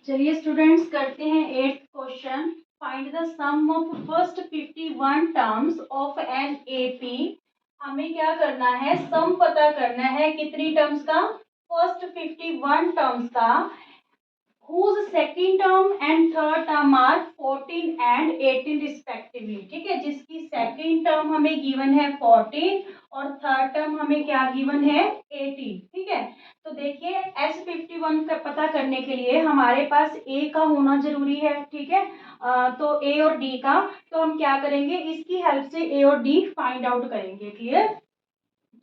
चलिए स्टूडेंट्स करते हैं 8th question. Find the sum of first 51 terms of an AP. हमें क्या करना है, सम पता करना है कितनी टर्म्स का, फर्स्ट 51 टर्म्स का, whose second term and third term are 14 and 18 respectively। ठीक है, जिसकी सेकंड टर्म हमें गिवन है 14 और थर्ड टर्म हमें क्या गिवन है 18। ठीक है, तो देखिए S51 का पता करने के लिए हमारे पास ए का होना जरूरी है। ठीक है, तो ए और डी का, तो हम क्या करेंगे, इसकी हेल्प से ए और डी फाइंड आउट करेंगे। क्लियर,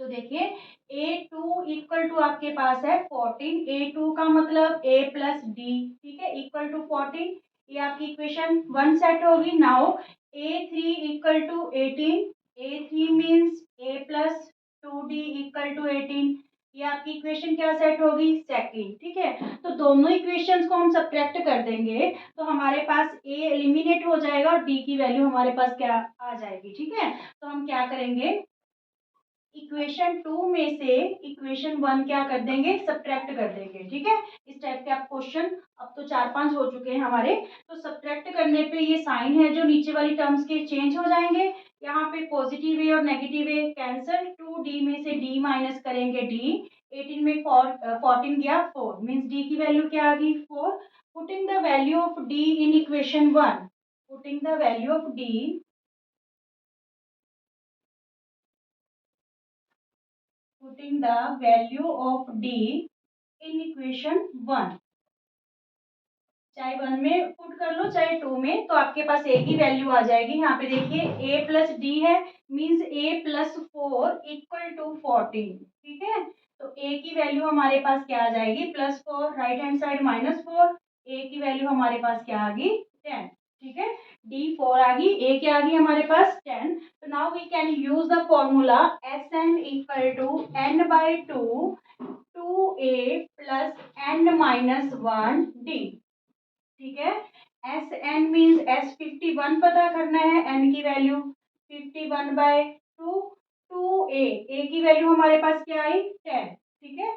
तो देखिए A2 इक्वल टू आपके पास है 14। A2 का मतलब A प्लस डी, ठीक है, इक्वल टू 14। ये आपकी इक्वेशन 1 सेट होगी। Now A3 equal to 18। A3 means A plus 2D equal to 18। ये आपकी इक्वेशन क्या सेट होगी, सेकंड। ठीक है, तो दोनों इक्वेशंस को हम सब्ट्रैक्ट कर देंगे तो हमारे पास A एलिमिनेट हो जाएगा और D की वैल्यू हमारे पास क्या आ जाएगी। ठीक है, तो हम क्या करेंगे, इक्वेशन 2 में से इक्वेशन 1 क्या कर देंगे, सब्ट्रैक्ट कर देंगे। ठीक है, इस टाइप के आप क्वेश्चन, अब तो 4-5 हो चुके हैं हमारे, तो सब्ट्रैक्ट करने पे ये साइन है जो नीचे वाली टर्म्स के चेंज हो जाएंगे। यहाँ पे पॉजिटिव ए और नेगेटिव ए कैंसिल, 2d में से d माइनस करेंगे d, 18 में 14 गया 4, मीन्स d की वैल्यू क्या आ गई 4। Putting the value of d in equation 1, putting the value of d, putting the value of d in equation 1, चाहे 1 में पुट कर लो चाहे 2 में, तो आपके पास a की वैल्यू आ जाएगी। यहाँ पे देखिए a प्लस डी है, means a plus 4 equal to 14। ठीक है, तो a की वैल्यू हमारे पास क्या आ जाएगी, +4, राइट हैंड साइड -4, a की वैल्यू हमारे पास क्या आ गई 10। ठीक है, d 4 आ गई, a क्या आ गई हमारे पास 10। तो now we can use the formula Sn equal to n by 2 2a plus n minus 1d। ठीक है, एस एन मीन्स S51 पता करना है, n की वैल्यू 51 बाय 2, 2a की वैल्यू हमारे पास क्या आई 10। ठीक है,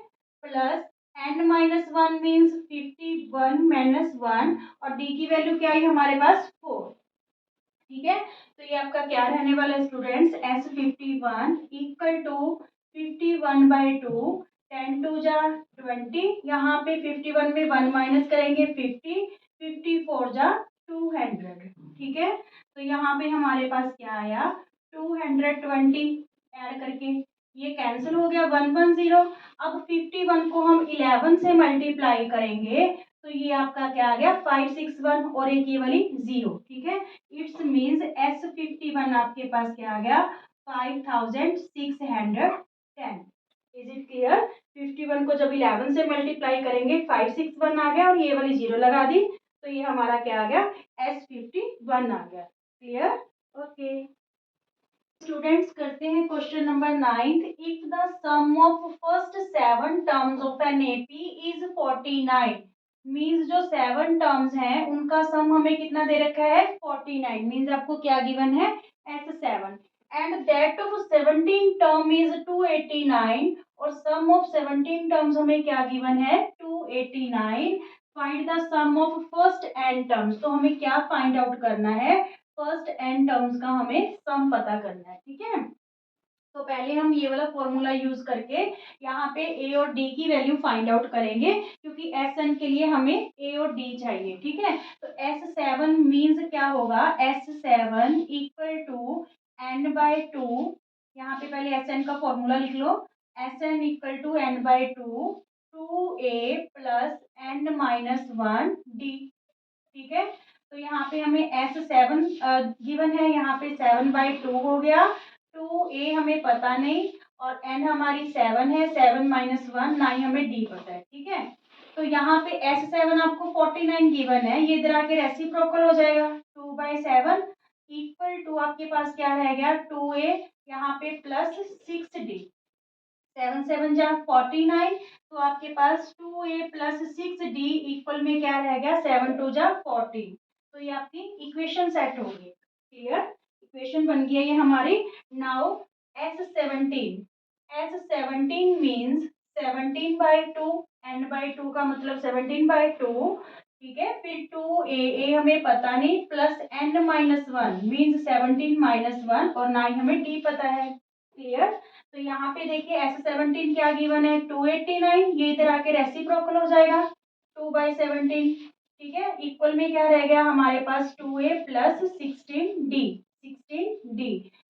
plus n minus 1 means 51 minus 1 और d की वैल्यू क्या आई हमारे पास 4। ठीक है, तो ये आपका क्या रहने वाला है students, S51 equal to 51 by 2, 10 टू जा 20, यहाँ पे 51 में 1 माइनस करेंगे 50, 54 जा 200। ठीक है, तो यहाँ पे हमारे पास क्या आया 220, ऐड करके ये कैंसिल हो गया 110। अब 51 को हम 11 से मल्टीप्लाई करेंगे तो ये आपका क्या आ गया 561 और एक ये वाली 0। ठीक है, इट्स मीन्स S51 आपके पास क्या आ गया 5610। इज इट क्लियर, 51 को जब 11 से मल्टीप्लाई करेंगे 561 आ गया और ये वाली 0 लगा दी तो ये हमारा क्या आ गया S51 आ गया। क्लियर, ओके स्टूडेंट्स करते हैं question number 9। If the sum of first 7 terms of an AP is 49, means जो 7 टर्म्स हैं उनका सम हमें कितना दे रखा है 49, मीन्स आपको क्या गिवन है S7, and that of 17 term is 289 और सम ऑफ 17 टर्म्स हमें क्या गिवन है 289। Find the sum of first n terms, तो हमें क्या फाइंड आउट करना है, फर्स्ट n टर्म्स का हमें सम पता करना है। ठीक है, तो पहले हम ये वाला फॉर्मूला यूज करके यहाँ पे a और d की वैल्यू फाइंड आउट करेंगे क्योंकि Sn के लिए हमें a और d चाहिए। ठीक है, तो S7 मीन्स क्या होगा, S7 equal to n by 2, यहाँ पे पहले Sn का फॉर्मूला लिख लो, Sn equal to n by 2 2a plus n minus 1d। ठीक है, तो यहाँ पे हमें S7 गिवन है, यहाँ पे 7/2 हो गया, 2a हमें पता नहीं और n हमारी 7 है, 7 - 1 ना ही हमें d पता है। ठीक है, तो यहाँ पे S7 आपको 49 गिवन है, ये इधर आके रेसिप्रोकल हो जाएगा 2/7 इक्वल टू आपके पास क्या रह गया 2a, यहाँ पे प्लस 6d, 7 7 जा 49, तो आपके पास 2a प्लस 6d इक्वल में क्या रह गया 7 2 जा 14, तो ये आपकी इक्वेशन सेट होगी। क्लियर, इक्वेशन बन गया ये हमारी। नाउ S17 मीन्स 17/2, n/2 का मतलब 17/2, ठीक है। फिर 2a हमें पता नहीं, प्लस n-1 मीन्स 17 - 1, और ना ही हमें d पता है। क्लियर। तो यहाँ पे देखिए S17 क्या गिवन है, 289, ये इधर आके रेसिप्रोकल हो जाएगा 2/17। ठीक है। इक्वल में क्या रह गया हमारे पास 2a प्लस 16d।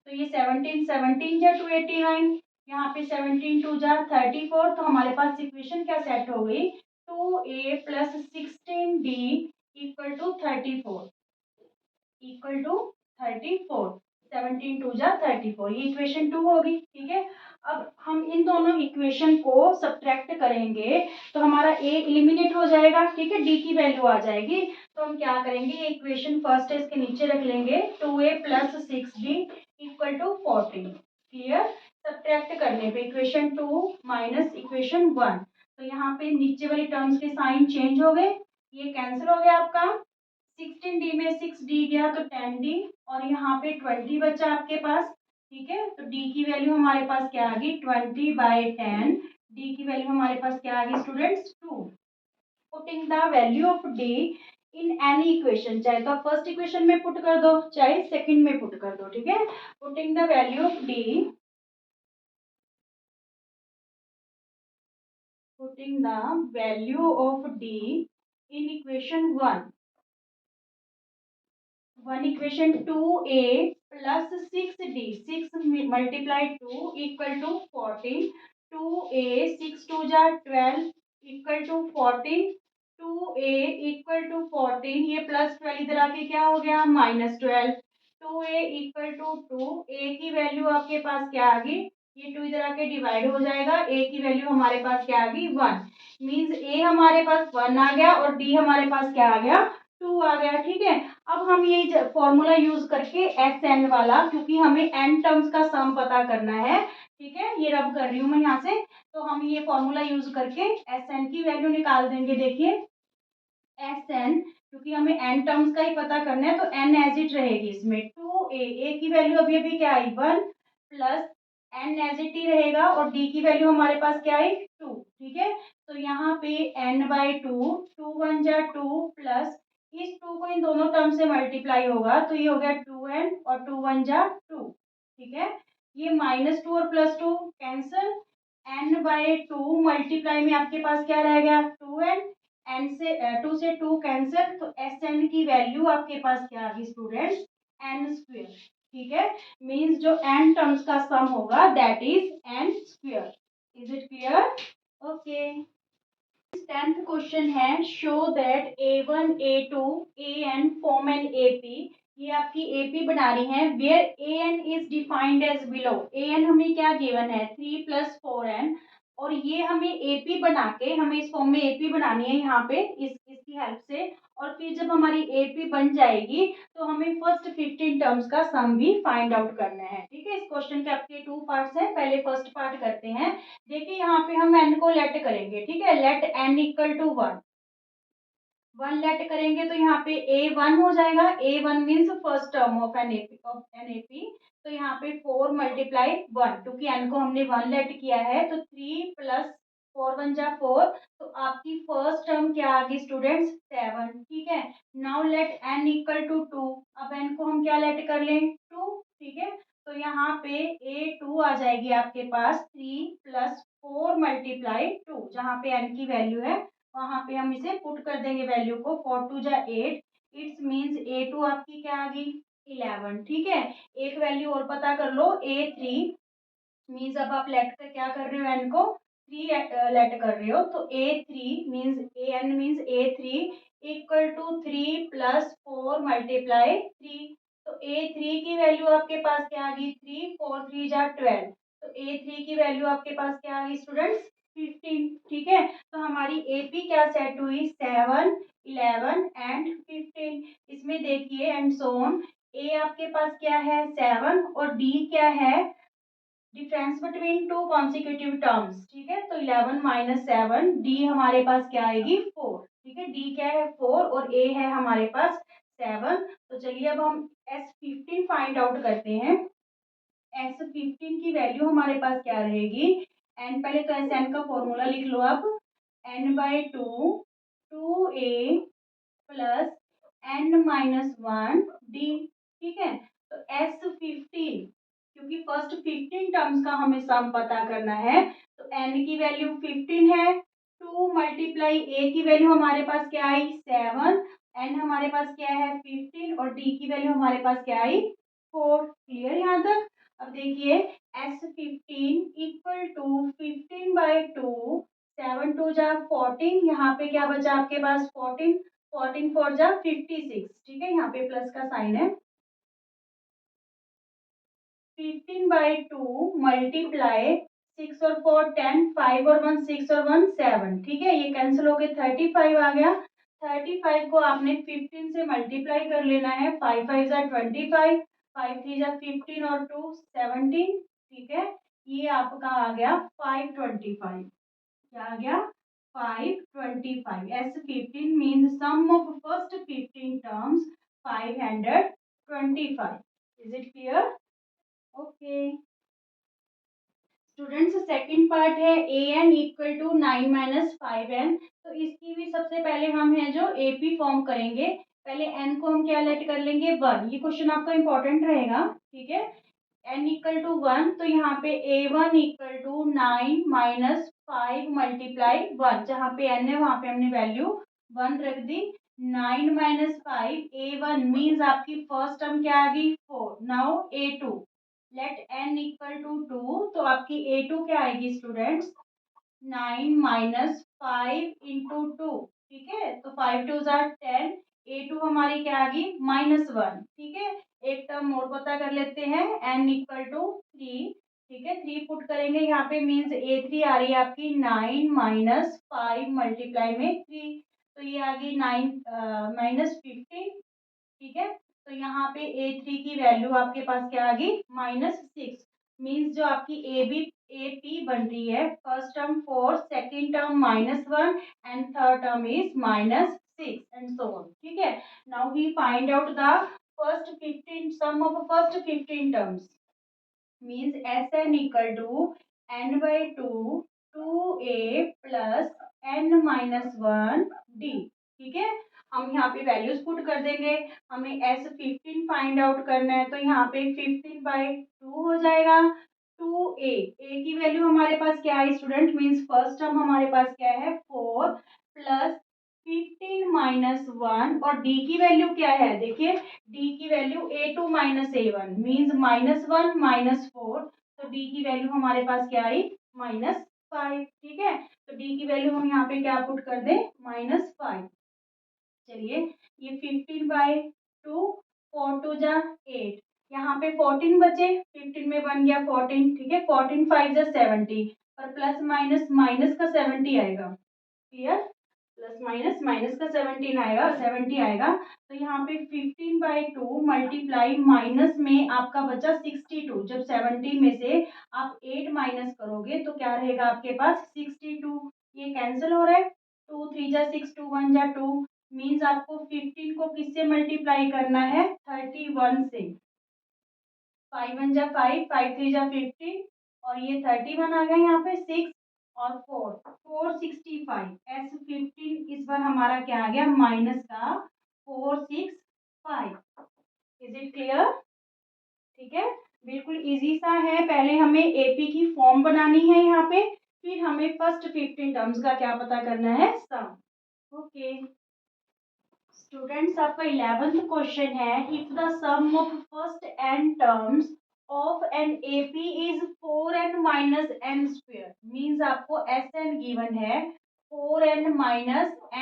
तो ये 17 या 289, यहाँ पे 17 2 जा 34, तो हमारे पास इक्वेशन क्या सेट हो गई, 2a plus 16d equal to 34, equal to 34। 17 2 जा 34, ये इक्वेशन 2 होगी। ठीक है। अब हम इन दोनों इक्वेशन को सब्ट्रैक्ट करेंगे तो हमारा a एलिमिनेट हो जाएगा। ठीक है। d की वैल्यू आ जाएगी। तो हम क्या करेंगे, ये इक्वेशन फर्स्ट है इसके नीचे रख लेंगे, 2a plus 6d equal to 14। Clear. Subtract करने पे इक्वेशन 2 माइनस इक्वेशन 1, तो यहाँ पे नीचे वाली टर्म्स के साइन चेंज हो गए, ये कैंसिल हो गया आपका। 16d में 6d गया तो 10d, और यहाँ पे 20 बचा आपके पास। ठीक है। तो d की वैल्यू हमारे पास क्या आ गई, 20/10। d की वैल्यू हमारे पास क्या आ गई students, 2। Putting the value of d in any equation, चाहे तो आप फर्स्ट इक्वेशन में पुट कर दो चाहे सेकंड में पुट कर दो। ठीक है। Putting the value of d, putting the value of d in equation 1, one equation 2a plus 6d, 6 multiply 2 equal to 14, 2a 6 2 जा 12 equal to 14, 2a equal to 14, ये प्लस 12 इधर आके क्या हो गया -12, 2a इक्वल टू 2, a की value आपके पास क्या आ गई, ये 2 इधर आके डिवाइड हो जाएगा, a की वैल्यू हमारे पास क्या आ गई 1, मीन्स a हमारे पास 1 आ गया और d हमारे पास क्या आ गया 2 आ गया। ठीक है। अब हम ये फॉर्मूला यूज करके एस एन वाला, क्योंकि हमें एन टर्म्स का सम पता करना है। ठीक है। ये रब कर रही हूँ मैं यहाँ से, तो हम ये फॉर्मूला यूज करके एस एन की वैल्यू निकाल देंगे। देखिए एस एन, क्योंकि हमें एन टर्म्स का ही पता करना है, तो एन एज इट रहेगी इसमें, 2a की वैल्यू अभी अभी क्या आई 1, प्लस एन एज इट ही रहेगा, और डी की वैल्यू हमारे पास क्या आई 2। ठीक है। तो यहाँ पे n/2, 2 1 जा 2, प्लस इस 2 को इन दोनों टर्म से मल्टीप्लाई होगा तो ये हो गया 2n, और 2 1 जा 2। ठीक है। ये -2 और +2 कैंसल, n/2 मल्टीप्लाई में आपके पास क्या रह गया 2n, एन से 2 से 2 कैंसिल, तो एस एन की वैल्यू आपके पास क्या आ गई स्टूडेंट्स, एन स्क्वेयर। ठीक है। मीन्स जो एन टर्म्स का सम होगा that is n square. Is it clear. Okay. 10th question है, show that a1 a2 an form an AP, ये आपकी एपी बना रही है, where an is defined as below. an हमें क्या गिवन है 3 + 4n, और ये हमें एपी बना के, हमें इस फॉर्म में एपी बनानी है यहाँ पे इसकी हेल्प से, और फिर जब हमारी एपी बन जाएगी तो हमें फर्स्ट 15 टर्म्स का सम भी फाइंड आउट करना है। ठीक है। इस क्वेश्चन के आपके 2 पार्ट्स हैं, पहले फर्स्ट पार्ट करते हैं। देखिए यहाँ पे हम n को लेट करेंगे। ठीक है। Let n equal to 1, 1 let करेंगे तो यहाँ पे a1 हो जाएगा, a1 means first term of an AP, तो यहाँ पे 4 मल्टीप्लाई 1, क्योंकि n को हमने 1 लेट किया है, तो 3 प्लस 4 1 जा 4, तो आपकी फर्स्ट टर्म क्या आ गई स्टूडेंट्स 7। ठीक है। Now let n equal to 2, अब n को हम क्या लेट कर लें 2। ठीक है। तो यहाँ पे a2 आ जाएगी आपके पास 3 + 4 मल्टीप्लाई 2, जहाँ पे n की वैल्यू है वहां पे हम इसे पुट कर देंगे वैल्यू को, 4 2 जा 8, इट्स मीन्स a2 आपकी क्या आ गई 11। ठीक है। एक वैल्यू और पता कर लो a3, मीन्स अब आप लेट कर क्या कर रहे हो n को 3 लेट कर रहे हो, तो a3 means an means a3 equal to 3 + 4 multiply 3, तो a3 की वैल्यू आपके पास क्या आ गई 3 4 3 जा 12, तो a3 की वैल्यू आपके पास क्या आ गई स्टूडेंट्स 15। ठीक है। तो हमारी AP क्या सेट हुई 7 11 एंड 15। इसमें देखिए एंड सो ऑन, A आपके पास क्या है 7, और D क्या है difference between two consecutive terms. ठीक है। तो 11 - 7, डी हमारे पास क्या आएगी 4। ठीक है। डी क्या है 4 और ए है हमारे पास 7। तो चलिए अब हम S15 फाइंड आउट करते हैं। S15 की वैल्यू हमारे पास क्या रहेगी, एन पहले तो एस एन का फॉर्मूला लिख लो आप, n/2 2a plus n-1 d। ठीक है, तो S15, क्योंकि फर्स्ट 15 टर्म्स का हमें सम पता करना है, तो n की वैल्यू 15 है, 2 मल्टीप्लाई a की वैल्यू हमारे पास क्या आई 7, n हमारे पास क्या है 15 और d की वैल्यू हमारे पास क्या आई 4। क्लियर यहाँ तक? अब देखिए S15 इक्वल टू 15/2, 7 2 जा 14, यहाँ पे क्या बचा आपके पास 14, 14 4 जा 56। ठीक है, यहाँ पे प्लस का साइन है। 15/2 मल्टीप्लाई 6 और 4 10, 5 और 1 6 और 1 7। ठीक है, ये कैंसिल होके 35 आ गया। 35 को आपने 15 से मल्टीप्लाई कर लेना है। 5 5 जा 25, 5 3 जा 15 और 2 17। ठीक है, ये आपका आ गया 525। क्या आ गया 525। S15 means sum of first 15 terms 525। Is it clear? Okay students, second part है an इक्वल टू 9 - 5n। तो इसकी भी सबसे पहले हम है जो AP फॉर्म करेंगे। पहले n को हम क्या लेट कर लेंगे 1। ये क्वेश्चन आपका इंपॉर्टेंट रहेगा। ठीक है, n इक्वल टू 1, तो यहाँ पे a1 इक्वल टू 9 - 5 मल्टीप्लाई 1। जहाँ पे n है वहां पे हमने वैल्यू 1 रख दी। 9 - 5 a1 मीन्स आपकी फर्स्ट टर्म क्या आ गई 4। Now a2 let n equal to 2, तो आपकी a2 क्या आएगी स्टूडेंट्स 9 - 5 × 2। ठीक है, तो 5 2 जा 10, a2 हमारी क्या आ गई -1। ठीक है, एक टर्म और पता कर लेते हैं n इक्वल टू 3। ठीक है, 3 पुट करेंगे यहाँ पे मीन्स a3 आ रही है आपकी 9 - 5 मल्टीप्लाई में 3, तो ये आ गई 9 -15। ठीक है, तो यहाँ पे A3 की वैल्यू आपके पास क्या आ गई -6। मीन्स जो आपकी AP बन रही है, first term 4, second term -1 and third term is -6 and so on. ठीक है, now we find out the first 15 sum of first 15 terms. Means Sn equal to n/2 2a plus n-1d। ठीक है, हम यहाँ पे वैल्यूज पुट कर देंगे। हमें S15 फाइंड आउट करना है, तो यहाँ पे 15/2 हो जाएगा। 2a की वैल्यू हमारे पास क्या है स्टूडेंट, मीन्स फर्स्ट टर्म हमारे पास क्या है 4 प्लस 15 - 1 और d की वैल्यू क्या है, देखिए d की वैल्यू a2 - a1 मीन्स -1 -4, तो d की वैल्यू हमारे पास क्या आई -5। ठीक है, तो d की वैल्यू हम यहाँ पे क्या पुट कर दें -5। चलिए, ये 15/2, 4 2 जा 8, यहाँ पे 14 बचे, 15 में 1 गया 14। ठीक है, 14 5 जा 70, और प्लस माइनस माइनस का 70 आएगा। क्लियर, प्लस माइनस माइनस का 17 आएगा 70 आएगा। तो यहाँ पे 15/2 मल्टीप्लाई माइनस में आपका बचा 62। जब 70 में से आप 8 माइनस करोगे तो क्या रहेगा आपके पास 62। ये कैंसिल हो रहा है, 2 3 जा 6, 2 1 जा 2, मीन्स आपको 15 को किससे मल्टीप्लाई करना है 31 से। 5 1 जा 5, 5 3 जा 15, और ये 31 आ गया यहाँ पे 6 और 465। S15 इस बार हमारा क्या आ गया माइनस का 465। Is it clear? ठीक है, बिल्कुल इजी सा है। पहले हमें AP की फॉर्म बनानी है यहाँ पे, फिर हमें फर्स्ट 15 टर्म्स का क्या पता करना है सम। ओके स्टूडेंट्स, आपका 11th क्वेश्चन है, if the sum of first n terms of an AP is 4n - n², means आपको Sn गिवन है 4n -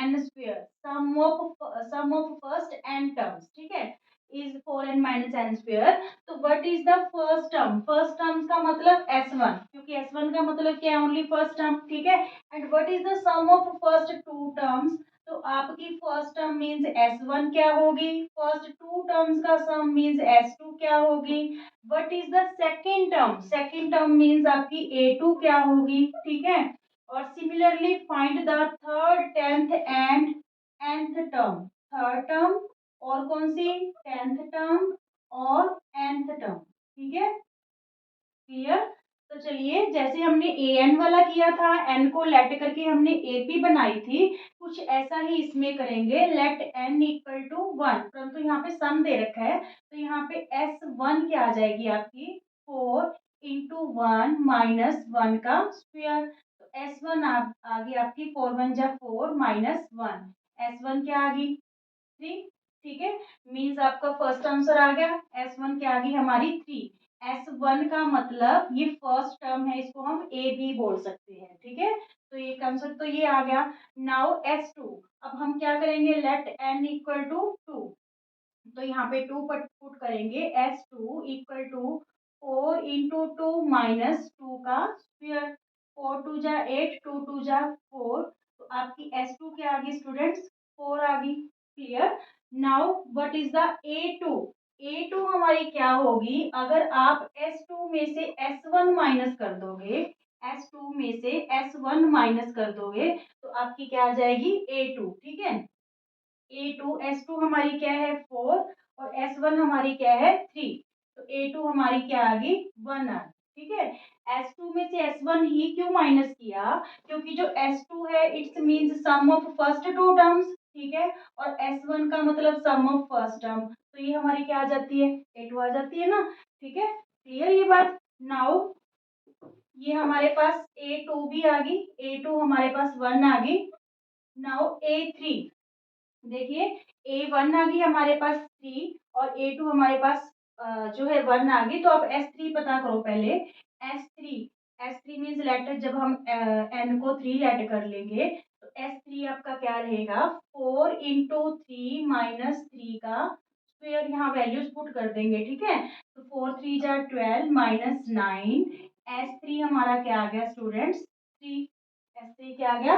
n², sum of first n terms. ठीक है, इज 4n - n², तो what is the first term, first terms का मतलब S1, क्योंकि S1 का मतलब क्या है ओनली फर्स्ट टर्म। ठीक है, and what is the sum of first two terms, तो आपकी फर्स्ट टर्म मीन्स S1 क्या होगी, फर्स्ट टू टर्म्स का सम मीन्स S2 क्या होगी। What is the second term, second term means आपकी A2 क्या होगी। ठीक है, और similarly find the third, tenth and nth term, third term और कौन सी टेंथ टर्म और nth टर्म। ठीक है, क्लियर। तो चलिए, जैसे हमने ए एन वाला किया था, एन को लेट करके हमने ए पी बनाई थी, कुछ ऐसा ही इसमें करेंगे। लेट एन इक्वल टू 1, परंतु यहाँ पे सम दे रखा है, तो यहाँ पे एस वन क्या आ जाएगी आपकी, 4 इंटू 1 माइनस 1 का स्क्वायर। तो एस वन आ गई आपकी 4 1 जा 4 माइनस 1, एस वन क्या आ गई 3। ठीक है, मीन्स आपका फर्स्ट आंसर आ गया। एस वन क्या आ गई हमारी 3। एस वन का मतलब ये फर्स्ट टर्म है, इसको हम ए बी बोल सकते हैं। ठीक है, तो ये कंसेप्ट तो ये आ गया। नाउ एस टू, अब हम क्या करेंगे, लेट एन इक्वल टू 2, तो यहाँ पे 2 पुट करेंगे, S two equal to 4 into 2 minus 2 का स्क्वायर। 4 टू जा 8, 2 टू जा 4, तो आपकी एस टू क्या आ गई स्टूडेंट्स, 4 आ गई। Clear. Now what is the A two, A two हमारी क्या होगी, अगर आप एस टू में से एस वन माइनस कर दोगे, एस टू में से एस वन माइनस कर दोगे, तो आपकी क्या आ जाएगी ए टू। ठीक है, ए टू, एस टू हमारी क्या है 4, और एस वन हमारी क्या है 3, तो ए टू हमारी क्या आ गई 1 आ गई। ठीक है, एस टू में से एस वन ही क्यों माइनस किया, क्योंकि जो एस टू है it's means sum of first two terms. ठीक है, और एस वन का मतलब सम ऑफ फर्स्ट टर्म, तो ये हमारी क्या आ जाती है ए टू आ जाती है ना। ठीक है, क्लियर ये बात। नाउ ये हमारे पास ए टू भी आ गई, ए टू हमारे पास 1 आ गई। नाउ ए थ्री, देखिए ए वन आ गई हमारे पास 3, और ए टू हमारे पास जो है 1 आ गई। तो अब एस थ्री पता करो पहले, S three, S three means letter, जब हम एन को 3 लेट कर लेंगे, तो एस थ्री आपका क्या रहेगा 4 इंटू 3 माइनस 3 का स्क्वायर, यहाँ वैल्यूज पुट कर देंगे। ठीक है, तो 4 3 जा 12 माइनस 9, एस थ्री हमारा क्या आ गया स्टूडेंट्स 3, एस थ्री क्या आ गया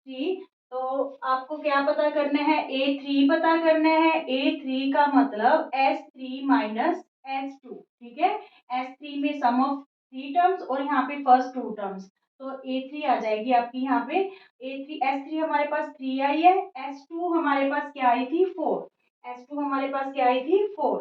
3। तो आपको क्या पता करना है, ए थ्री पता करना है। ए थ्री का मतलब S three minus S two. ठीक है, एस थ्री में सम ऑफ 3 टर्म्स और यहाँ पे फर्स्ट 2 टर्म्स, तो ए थ्री आ जाएगी आपकी यहाँ पे। ए थ्री, एस थ्री हमारे पास 3 आई है, एस टू हमारे पास क्या आई थी 4, एस टू हमारे पास क्या आई थी 4,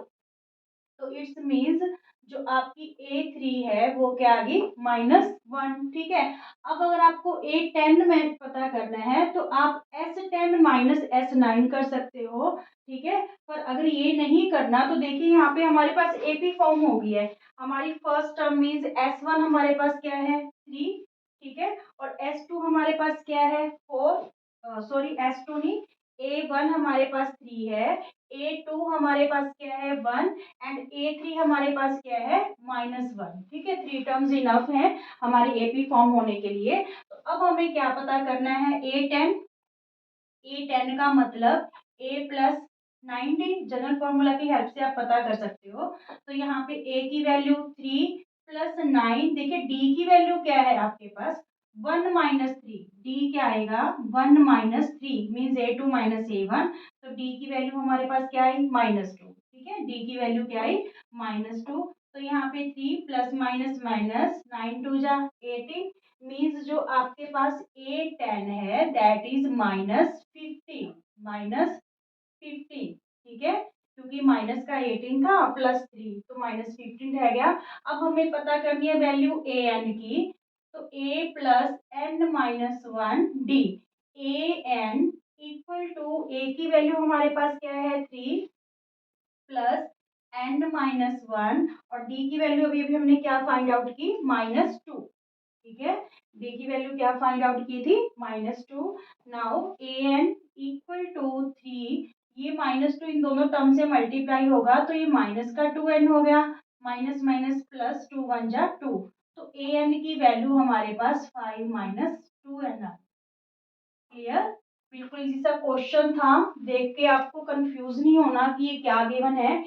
तो इट्स मीन्स जो आपकी ए थ्री है वो क्या आ गई -1। ठीक है, अब अगर आपको ए टेन में पता करना है, तो आप S ten minus S nine कर सकते हो। ठीक है, पर अगर ये नहीं करना, तो देखिए यहाँ पे हमारे पास एपी फॉर्म हो गई है। हमारी first term means S one हमारे पास क्या है 3। ठीक है, और एस टू हमारे पास क्या है 4, सॉरी एस टू नहीं, ए वन हमारे पास 3 है, ए टू हमारे पास क्या है 1, एंड ए थ्री हमारे पास क्या है -1। ठीक है, 3 टर्म्स इनफ है हमारी एपी फॉर्म होने के लिए। तो अब हमें क्या पता करना है, ए टेन, ए टेन का मतलब ए प्लस 90, जनरल फॉर्मूला की हेल्प से आप पता कर सकते हो। तो यहाँ पे ए की वैल्यू 3 प्लस 9, देखिए डी की वैल्यू क्या है आपके पास 1 माइनस 3, डी क्या आएगा 1 minus 3 means A two minus A one, तो डी की वैल्यू हमारे पास क्या आई -2। ठीक है, डी की वैल्यू क्या आई -2, तो यहाँ पे 3 प्लस माइनस माइनस 9 टू जा 18, मीन्स जो आपके पास ए टेन है दैट इज -15, -15। ठीक है, क्योंकि माइनस का 18 था प्लस 3, तो -15 रह गया। अब हमें पता करनी है वैल्यू ए एन की, तो a plus N minus 1 d, a N equal to, a की वैल्यू हमारे पास क्या है 3 प्लस एन माइनस 1, और डी की वैल्यू अभी अभी हमने क्या फाइंड आउट की -2। ठीक है, डी की वैल्यू क्या फाइंड आउट की थी -2। Now A N equal to 3, ये -2 इन दोनों टर्म से मल्टीप्लाई होगा, तो ये माइनस का 2n हो गया, माइनस माइनस प्लस 2 1 जा 2, तो ए एन की वैल्यू हमारे पास 5 माइनस 2n। क्लियर, बिल्कुल इजी सा क्वेश्चन था, देख के आपको कंफ्यूज नहीं होना कि ये क्या गिवन है।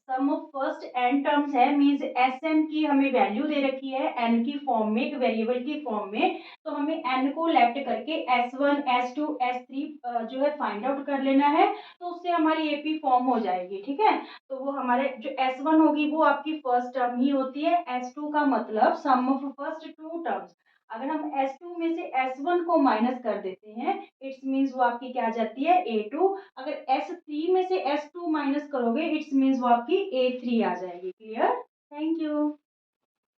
सम ऑफ फर्स्ट एन टर्म्स है, मींस एस एन की हमें वैल्यू दे रखी है एन की फॉर्म में, एक वेरिएबल की फॉर्म में, तो हमें एन को लेफ्ट करके S one S two S three जो है फाइंड आउट कर लेना है, तो उससे हमारी एपी फॉर्म हो जाएगी। ठीक है, तो वो हमारे जो एस वन होगी वो आपकी फर्स्ट टर्म ही होती है, एस टू का मतलब सम ऑफ फर्स्ट 2 टर्म्स। अगर हम S2 में से S1 को माइनस कर देते हैं, इट्स मीन्स वो आपकी क्या आ जाती है A2। अगर S3 में से S2 माइनस करोगे, इट्स मीन्स वो आपकी A3 आ जाएगी। Clear, thank you.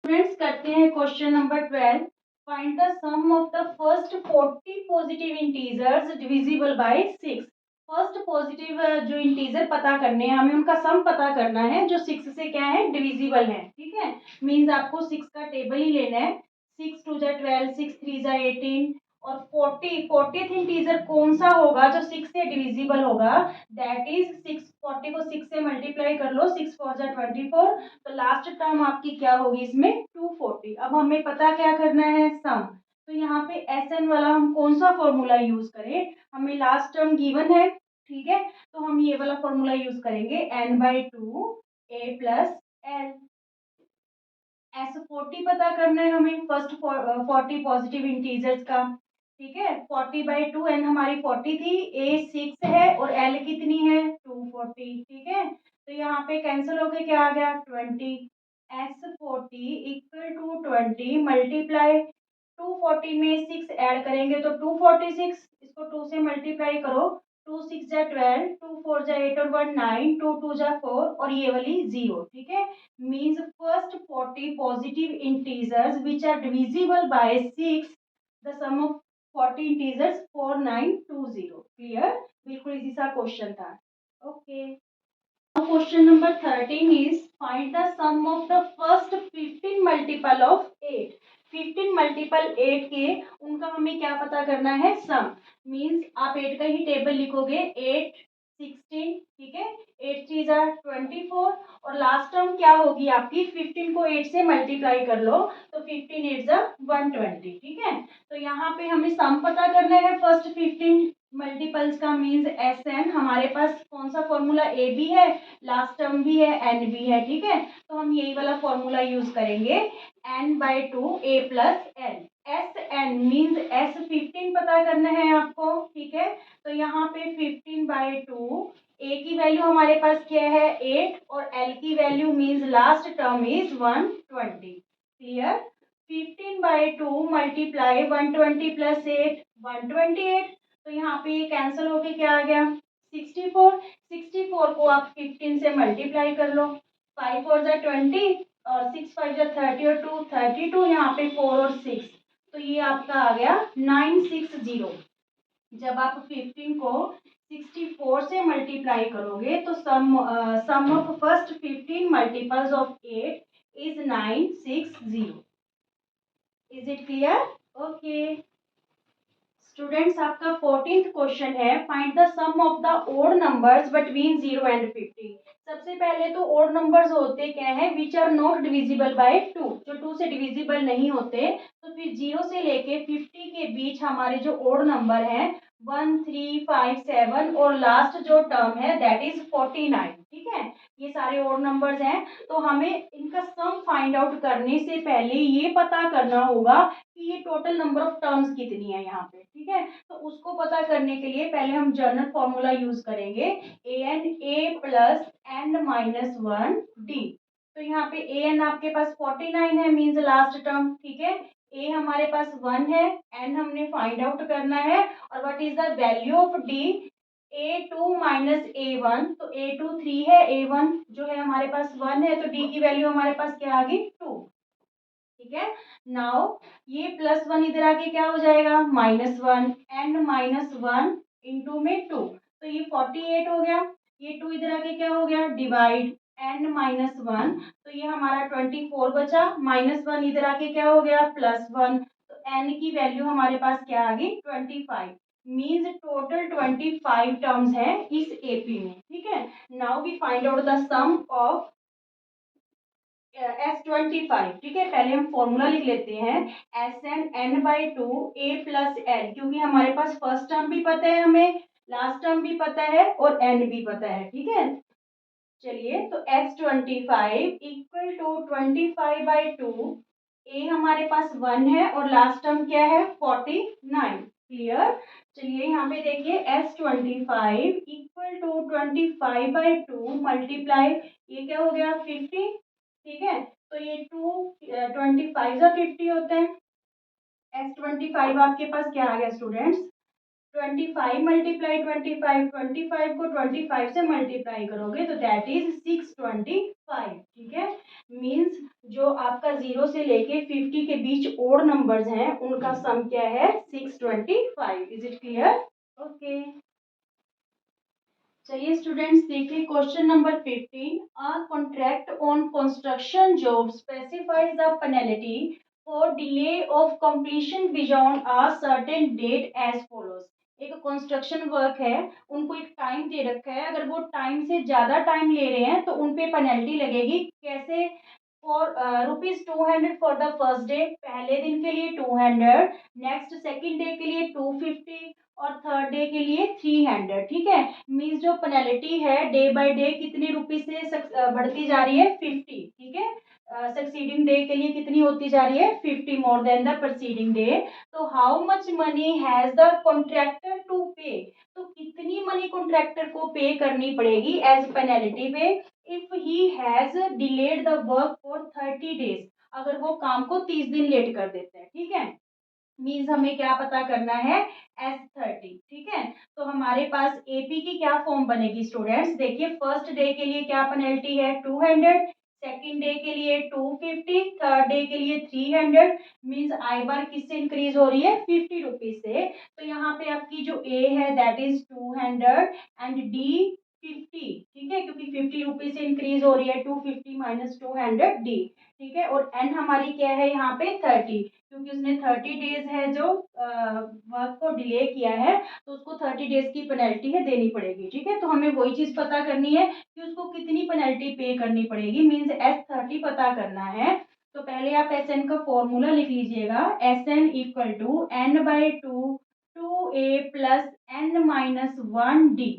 स्टूडेंट्स करते हैं question number 12। Find the sum of the first 40 positive integers divisible by 6। First positive जो इंटीजर पता करने हैं हमें, उनका सम पता करना है जो 6 से क्या है, डिविजिबल है। ठीक है, मींस आपको 6 का टेबल ही लेना है। 6 2 जा 12, 6 3 जा 18 और 40th इंटीजर कौन सा होगा जो 6 से डिविजिबल होगा, दैट इज 6। 40 को 6 से मल्टीप्लाई कर लो, 6 4 जा 24, तो लास्ट टर्म आपकी क्या होगी इसमें, 240। अब हमें पता क्या करना है, सम। तो यहाँ पे एस एन वाला हम कौन सा फॉर्मूला यूज करें, हमें लास्ट टर्म गिवन है। ठीक है, तो हम ये वाला फॉर्मूला यूज करेंगे, n/2 a plus L. S 40 पता करना है हमें, फर्स्ट 40 पॉजिटिव इंटीजर्स का। ठीक है, 40/2, एन हमारी 40 थी, ए 6 है और एल कितनी है, 240। ठीक है, तो यहाँ पे कैंसिल होके क्या आ गया, 20। S40 इक्वल टू 20 मल्टीप्लाई 240 में 6 ऐड करेंगे तो 246, इसको 2 से मल्टीप्लाई करो, 2 6 जा 12, 2 4 जा 8 और 1 9, 2 2 जा 4 और ये वाली 0। ठीक है, means first 40 positive integers which are divisible by 6, the sum of 40 integers 4920। clear, बिल्कुल इजी सा क्वेश्चन था। Okay, question number 13 is find the sum of the first 15 multiple of 8। 15 multiple 8 के, उनका हमें क्या पता करना है, सम। मींस आप 8 का ही टेबल लिखोगे, 8 16। ठीक है, 8 3 जा 24 और लास्ट टर्म क्या होगी आपकी, 15 को 8 से मल्टीप्लाई कर लो तो 15 8 जा 120। ठीक है, तो यहाँ पे हमें सम पता करना है फर्स्ट 15 मल्टीपल्स का, मींस एस एन। हमारे पास कौन सा फॉर्मूला, ए भी है, लास्ट टर्म भी है, एन भी है। ठीक है, तो हम यही वाला फॉर्मूला यूज करेंगे, n/2 a plus L. S N means S 15 पता करना है आपको। ठीक है, तो यहाँ पे 15/2, ए की वैल्यू हमारे पास क्या है, 8 और एल की value means last term is 120। Clear, 15/2 multiply 120 plus 8 128, तो यहाँ पे ये कैंसिल होके क्या आ गया, 64। 64 को आप 15 से मल्टीप्लाई कर लो, 5 4 जा 20 और 6 5 जा 30 और 2 32, यहाँ पे 4 और 6, तो ये आपका आ गया 960। जब आप 15 को 64 से मल्टीप्लाई करोगे तो sum of first 15 multiples of 8 is 960। Is it clear? Okay students, आपका 14th क्वेश्चन है, find the sum of the odd numbers between 0 and 50। सबसे पहले तो ओड नंबर्स होते क्या है, which are not divisible by 2, जो 2 से डिविजिबल नहीं होते। तो फिर 0 से लेके 50 के बीच हमारे जो ओड नंबर हैं 1 3 5 7 और लास्ट जो टर्म है दैट इज 49। ठीक है, ये सारे ओड नंबर्स हैं। तो हमें इनका सम फाइंड आउट करने से पहले ये पता करना होगा कि ये टोटल नंबर ऑफ टर्म्स कितनी है यहाँ पे। ठीक है, तो उसको पता करने के लिए पहले हम जनरल फॉर्मूला यूज करेंगे, ए प्लस n-1 डी। तो यहाँ पे ए एन आपके पास 49 है, मीन्स लास्ट टर्म। ठीक है, ए हमारे पास 1 है, एन हमने फाइंड आउट करना है और what is the value of D, A2 minus A1, तो A2 3 है, A1 जो है हमारे पास 1 है, तो D की वैल्यू हमारे पास क्या आ गई, 2। ठीक है, नाउ ये +1 इधर आके क्या हो जाएगा, -1, n-1 इंटू में 2, तो ये 48 हो गया। ये 2 इधर आके क्या हो गया, डिवाइड n-1, तो ये हमारा 24 बचा, -1 इधर आके क्या हो गया, +1, तो n की वैल्यू हमारे पास क्या आ गई, 25। मीन्स टोटल 25 टर्म्स है इस एपी में। ठीक है, now we find out the sum of S25। ठीक है, पहले हम फॉर्मूला लिख लेते हैं, SN(n/2 a प्लस एल), क्योंकि हमारे पास फर्स्ट टर्म भी पता है, हमें लास्ट टर्म भी पता है और n भी पता है। ठीक है, चलिए, तो S25 इक्वल टू 25/2, a हमारे पास 1 है और लास्ट टर्म क्या है, 49। क्लियर, चलिए यहाँ पे देखिए, S25 इक्वल टू 25/2 मल्टीप्लाई, ये क्या हो गया, 50। ठीक है, तो ये 25 50 होते हैं। S25 आपके पास क्या आ गया स्टूडेंट्स, 25 मल्टीप्लाई 25, 25 को 25 से मल्टीप्लाई करोगे तो दैट इज 625, ठीक है। मीन्स जो आपका 0 से लेके 50 के बीच ओड नंबर्स हैं उनका सम क्या है 625। Is it clear? ओके, चलिए स्टूडेंट्स देखिए question number 15। A contract on construction job specifies a penalty for delay of completion beyond a certain date as follows. एक कंस्ट्रक्शन वर्क है, उनको एक टाइम दे रखा है, अगर वो टाइम से ज्यादा टाइम ले रहे हैं तो उनपे पेनल्टी लगेगी। कैसे? For ₹200 for the first day, पहले दिन के लिए 200, नेक्स्ट सेकंड डे के लिए 250 और थर्ड डे के लिए 300, ठीक है। मीन्स जो पेनल्टी है डे बाय डे कितने रुपीज से बढ़ती जा रही है 50, ठीक है। सक्सीडिंग डे के लिए कितनी होती जा रही है 50 more than the preceding day. तो how much money has the contractor to pay, तो कितनी मनी कॉन्ट्रैक्टर को पे करनी पड़ेगी as penalty pay if he has delayed the work for 30 days, अगर वो काम को 30 दिन लेट कर देते हैं, ठीक है। मीन्स हमें क्या पता करना है S30, ठीक है। तो हमारे पास एपी की क्या फॉर्म बनेगी स्टूडेंट्स, देखिए फर्स्ट डे के लिए क्या पेनल्टी है 200, सेकेंड डे के लिए 250, थर्ड डे के लिए 300। मीन्स आई बार किससे इंक्रीज हो रही है 50 रुपीज से। तो यहाँ पे आपकी जो ए है दैट इज 200 एंड डी 50, ठीक है, क्योंकि 50 रुपीज से इंक्रीज हो रही है 250 माइनस 200 डी, ठीक है। और एन हमारी क्या है यहाँ पे 30, क्योंकि उसने 30 डेज है जो वर्क को डिले किया है तो उसको 30 डेज की पेनल्टी है देनी पड़ेगी, ठीक है। तो हमें वही चीज पता करनी है कि उसको कितनी पेनल्टी पे करनी पड़ेगी, मीन्स S30 पता करना है। तो पहले आप एस एन का फॉर्मूला लिख लीजिएगा, S N equal to n/2 2a plus n-1d,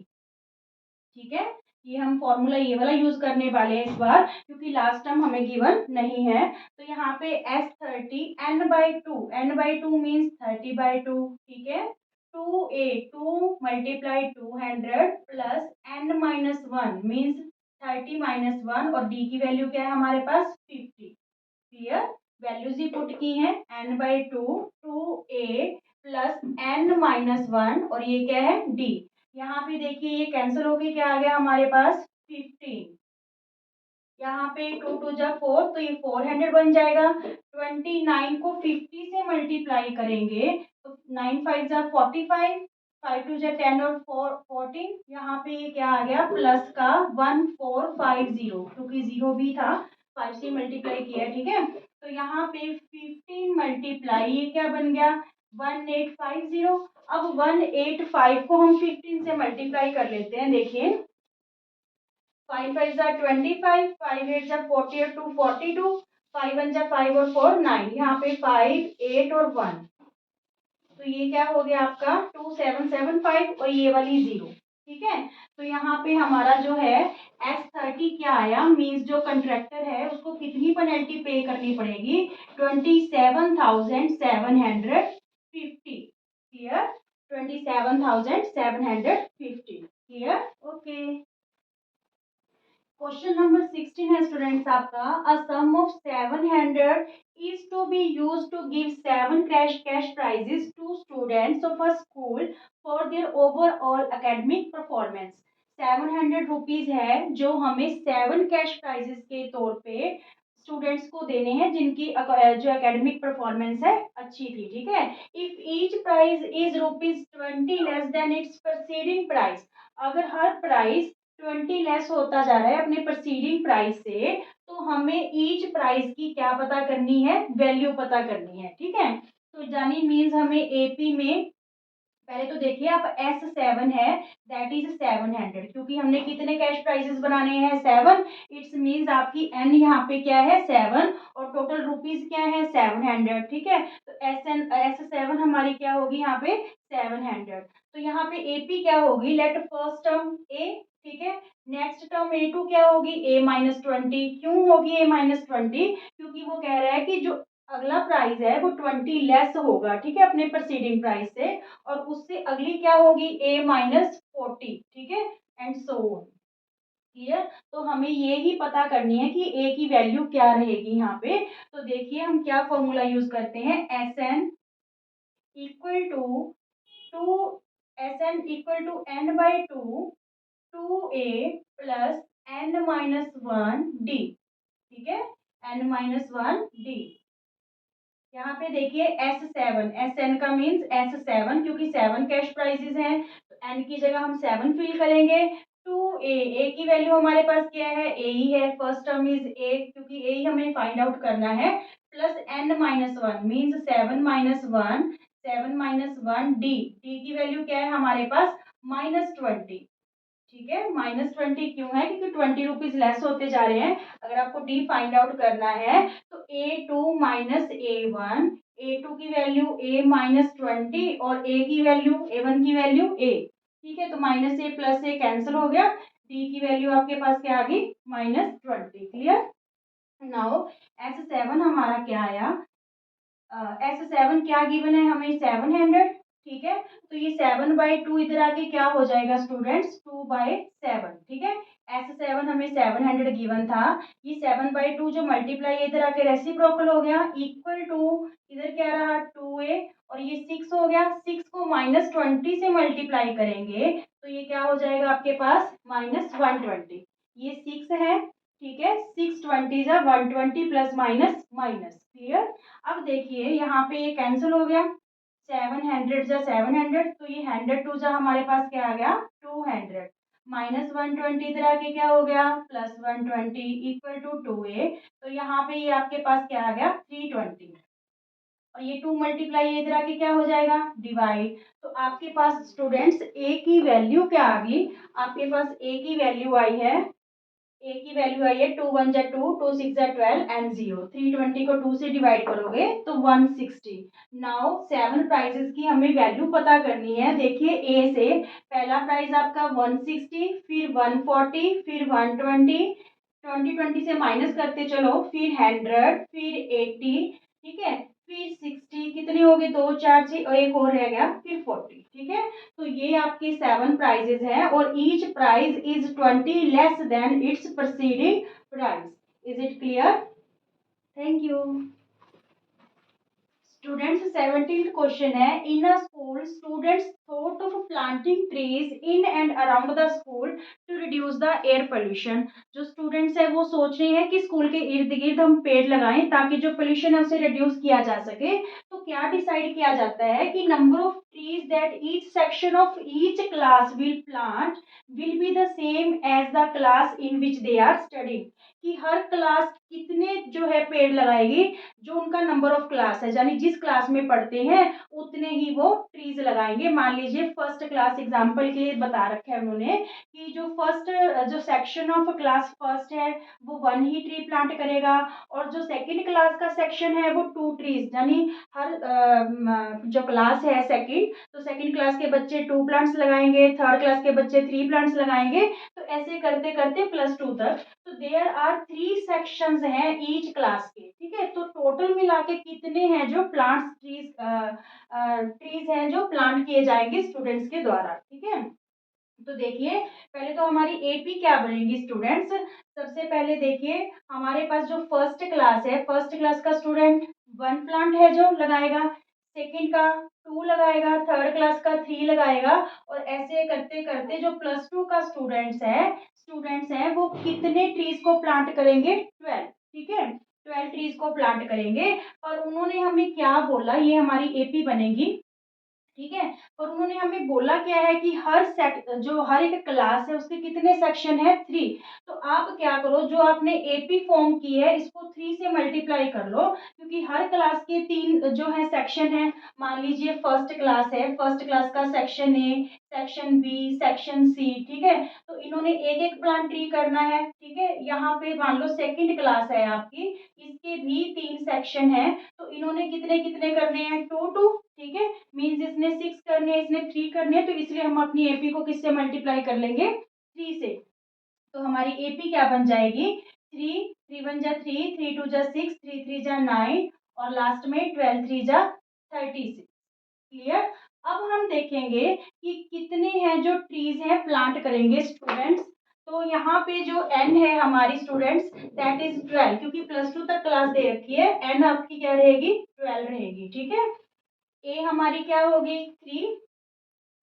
ठीक है। ये हम फॉर्मूला ये वाला यूज करने वाले हैं इस बार, क्योंकि लास्ट टाइम हमें गिवन नहीं है। तो यहाँ पे S30 n/2 मीन्स 30/2, ठीक है। 2a 2 multiply 200 plus n-1 means 30 - 1 और d की वैल्यू क्या है हमारे पास 50, क्लियर। वैल्यूज ही पुट की हैं n/2 2a प्लस n-1 और ये क्या है d। यहाँ पे देखिए ये कैंसिल होके क्या आ गया हमारे पास 15, यहाँ पे 2 2 जा 4 तो ये 400 बन जाएगा। 29 को 50 से मल्टीप्लाई करेंगे तो 9 5 जा 45, 5 2 जा 10 और 4 14, यहाँ पे ये क्या आ गया प्लस का 1450, क्योंकि जीरो भी था 5 से मल्टीप्लाई किया, ठीक है। तो यहाँ पे 15 मल्टीप्लाई ये क्या बन गया 1850। अब 185 को हम 15 से मल्टीप्लाई कर लेते हैं, देखिए 5 5 जा 25, 5 8 जा 40 और 2 42, 5 1 जा 5 और 4 9, यहाँ पे 5 8 और 1, तो ये क्या हो गया आपका 2775 और ये वाली 0, ठीक है। तो यहाँ पे हमारा जो है S30 क्या आया, मीन्स जो कंट्रैक्टर है उसको कितनी पेनल्टी पे करनी पड़ेगी 27,750, clear. 27,750, clear. Okay, question number 16 है स्टूडेंट्स आपका, अ सम of 700 is to be used to give 7 cash prizes to students of a school for their overall academic performance। 700 rupees है जो हमें 7 कैश प्राइजेस के तौर पे स्टूडेंट्स को देने हैं जिनकी जो एकेडमिक परफॉर्मेंस है अच्छी थी, ठीक है। If each prize is ₹20 less than its preceding price, अगर हर प्राइस 20 लेस होता जा रहा है अपने प्रीसीडिंग प्राइस से, तो हमें ईच प्राइस की क्या पता करनी है वैल्यू पता करनी है, ठीक है। तो जानी मीन्स हमें एपी में पहले तो देखिए आप S7 है दैट इज 700, क्योंकि हमने कितने कैश प्राइजेस बनाने हैं 7, इट्स मीन्स आपकी n यहाँ पे क्या है 7 और टोटल रुपीज क्या है 700, ठीक है। तो S7 हमारी क्या होगी यहाँ पे 700। तो यहाँ पे AP क्या होगी, लेट फर्स्ट टर्म A, ठीक है। नेक्स्ट टर्म A2 क्या होगी A-20, क्यों होगी A-20, क्योंकि वो कह रहा है कि जो अगला प्राइस है वो 20 लेस होगा, ठीक है, अपने प्रीसीडिंग प्राइस से, और उससे अगली क्या होगी A-40, ठीक है, एंड सो ऑन, क्लियर। तो हमें ये ही पता करनी है कि A की वैल्यू क्या रहेगी यहाँ पे। तो देखिए हम क्या फॉर्मूला यूज करते हैं, SN equal to 2 S N equal to N by two A plus N minus one D, ठीक है, एन माइनस वन डी। यहाँ पे देखिए S7, SN का मीन्स S7, क्योंकि 7 कैश प्राइजेस हैं तो N की जगह हम 7 फिल करेंगे। 2A, A की वैल्यू हमारे पास क्या है, A ही है, फर्स्ट टर्म इज A, क्योंकि A ही हमें फाइंड आउट करना है, plus N minus one means 7 minus one, 7 minus one D, D की वैल्यू क्या है हमारे पास -20, ठीक है। -20 क्यों है, क्योंकि 20 रुपीज लेस होते जा रहे हैं। अगर आपको डी फाइंड आउट करना है तो A2 माइनस A1, A2 की वैल्यू A माइनस 20 और A की वैल्यू A1 की वैल्यू A, ठीक है। तो minus A plus A cancel हो गया, डी की वैल्यू आपके पास क्या आ गई -20, क्लियर। नाउ S7 हमारा क्या आया, S7 क्या गिवन है हमें 700, ठीक है। तो ये 7/2 इधर आके क्या हो जाएगा स्टूडेंट्स 2/7, ठीक है। S7 हमें 700 गिवन था, ये 7/2 जो मल्टीप्लाई इधर आके रेसिप्रोकल हो गया, इक्वल टू इधर क्या रहा 2A और ये 6 हो गया, 6 को -20 से मल्टीप्लाई करेंगे तो ये क्या हो जाएगा आपके पास -120, ये 6 है, ठीक है। 620 जा 120 प्लस माइनस माइनस, क्लियर। अब देखिए यहाँ पे ये कैंसिल हो गया, 700 जा 700, तो ये 100 जा हमारे पास क्या आ गया 200, -120 इधर आके क्या हो गया +120 इक्वल टू 2A, तो यहाँ पे ये आपके पास क्या आ गया 320 और ये 2 मल्टीप्लाई इधर आके क्या हो जाएगा डिवाइड। तो आपके पास स्टूडेंट्स A की वैल्यू क्या आ गई, आपके पास A की वैल्यू आई है, ए की वैल्यू आई है 2 1 जा 2, 2 6 जा 12 एंड 0, 320 को 2 से डिवाइड करोगे तो 160। नाउ 7 प्राइजेस की हमें वैल्यू पता करनी है। देखिए ए से पहला प्राइस आपका 160, फिर 140, फिर 120, 20 से माइनस करते चलो, फिर 100, फिर 80, ठीक है, फिर 60, कितनी होगी 2 4 6 और एक और रह गया फिर 40, ठीक है। तो ये आपके 7 प्राइजेस हैं और each prize is 20 less than its preceding price. Is it clear? Thank you students. 17th question है, in a school students thought of planting trees in and around the school to reduce the air pollution. जो students है वो सोच रहे हैं कि school के इर्द गिर्द हम पेड़ लगाएं ताकि जो पोल्यूशन है उसे रिड्यूस किया जा सके। तो क्या डिसाइड किया जाता है कि number of trees that each section of each class will plant will be the same as the class in which they are studying, कि हर क्लास कितने जो है पेड़ लगाएगी, जो उनका नंबर ऑफ क्लास है, यानी जिस क्लास में पढ़ते हैं उतने ही वो ट्रीज लगाएंगे। मान लीजिए फर्स्ट क्लास एग्जांपल के लिए बता रखा है उन्होंने कि जो फर्स्ट जो सेक्शन ऑफ क्लास फर्स्ट है वो 1 ही ट्री प्लांट करेगा और जो सेकंड क्लास का सेक्शन है वो 2 ट्रीज, यानी हर जो क्लास है सेकंड, तो सेकंड क्लास के बच्चे 2 प्लांट्स लगाएंगे, थर्ड क्लास के बच्चे 3 प्लांट्स लगाएंगे, तो ऐसे करते करते +2 तक। तो देयर आर 3 सेक्शंस हैं ईच क्लास के, ठीक है। तो टोटल मिला के कितने हैं जो प्लांट्स ट्रीज हैं जो प्लांट किए जाएंगे स्टूडेंट्स के द्वारा, ठीक है। तो देखिए पहले तो हमारी एपी क्या बनेगी स्टूडेंट्स। सबसे पहले देखिए हमारे पास जो फर्स्ट क्लास है, फर्स्ट क्लास का स्टूडेंट 1 प्लांट है जो लगाएगा, सेकंड का 2 लगाएगा, थर्ड क्लास का 3 लगाएगा और ऐसे करते करते जो +2 का स्टूडेंट्स हैं वो कितने ट्रीज को प्लांट करेंगे 12, ठीक है, 12 ट्रीज को प्लांट करेंगे। और उन्होंने हमें क्या बोला, ये हमारी एपी बनेगी, ठीक है। और उन्होंने हमें बोला क्या है कि जो हर एक क्लास है उसके कितने सेक्शन है 3। तो आप क्या करो, जो आपने एपी फॉर्म की है इसको 3 से मल्टीप्लाई कर लो, क्योंकि हर क्लास के 3 जो है सेक्शन है। मान लीजिए फर्स्ट क्लास है, फर्स्ट क्लास का section A, section B, section C, ठीक है। तो इन्होंने एक एक प्लांट ट्री करना है, ठीक है। यहाँ पे मान लो सेकंड क्लास है आपकी, इसके भी 3 सेक्शन है, तो इन्होंने कितने कितने करने हैं 2 2, ठीक है। मीन्स इसने 6 करने हैं, इसने 3 करने हैं, तो इसलिए हम अपनी एपी को किससे मल्टीप्लाई कर लेंगे 3 से। तो हमारी एपी क्या बन जाएगी 3, 3 1 जा 3, 3 2 जा 6, 3 3 जा 9 और लास्ट में 12 3 जा 36, क्लियर। अब हम देखेंगे कि कितने हैं जो ट्रीज हैं प्लांट करेंगे स्टूडेंट्स। तो यहाँ पे जो एन है हमारी स्टूडेंट्स दैट इज 12, क्योंकि +2 तक क्लास दे रखी है, एन आपकी क्या रहेगी 12 रहेगी, ठीक है। ए हमारी क्या होगी 3,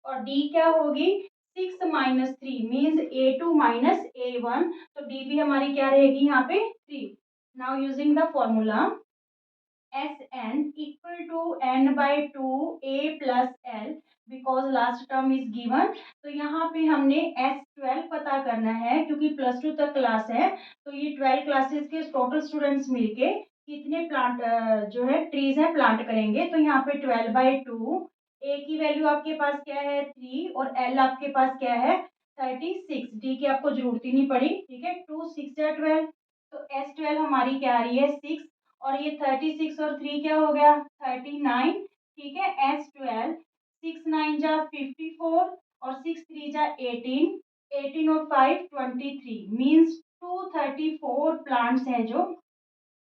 और डी क्या होगी 6 - 3 मीन्स A2 - A1, तो डी भी हमारी क्या रहेगी यहाँ पे 3। Now using the formula Sn equal to n/2 A plus L because last term is given। तो यहाँ पे हमने S12 पता करना है क्योंकि +2 तक क्लास है, तो ये 12 क्लासेस के टोटल स्टूडेंट्स मिलके कितने प्लांट जो है ट्रीज है प्लांट करेंगे। तो यहाँ पे 12/2 ए की वैल्यू आपके पास क्या है 3 और एल आपके पास क्या है 36। डी की आपको जरूरत ही नहीं पड़ी, ठीक है। 2 6 या 12, तो S12 हमारी क्या आ रही है 6 और ये 36 और 3 क्या हो गया 39, ठीक है। S12 6 9 जा 54 और 6 3 जा 18, 18 और 5 23 मीन्स 234 प्लांट्स हैं जो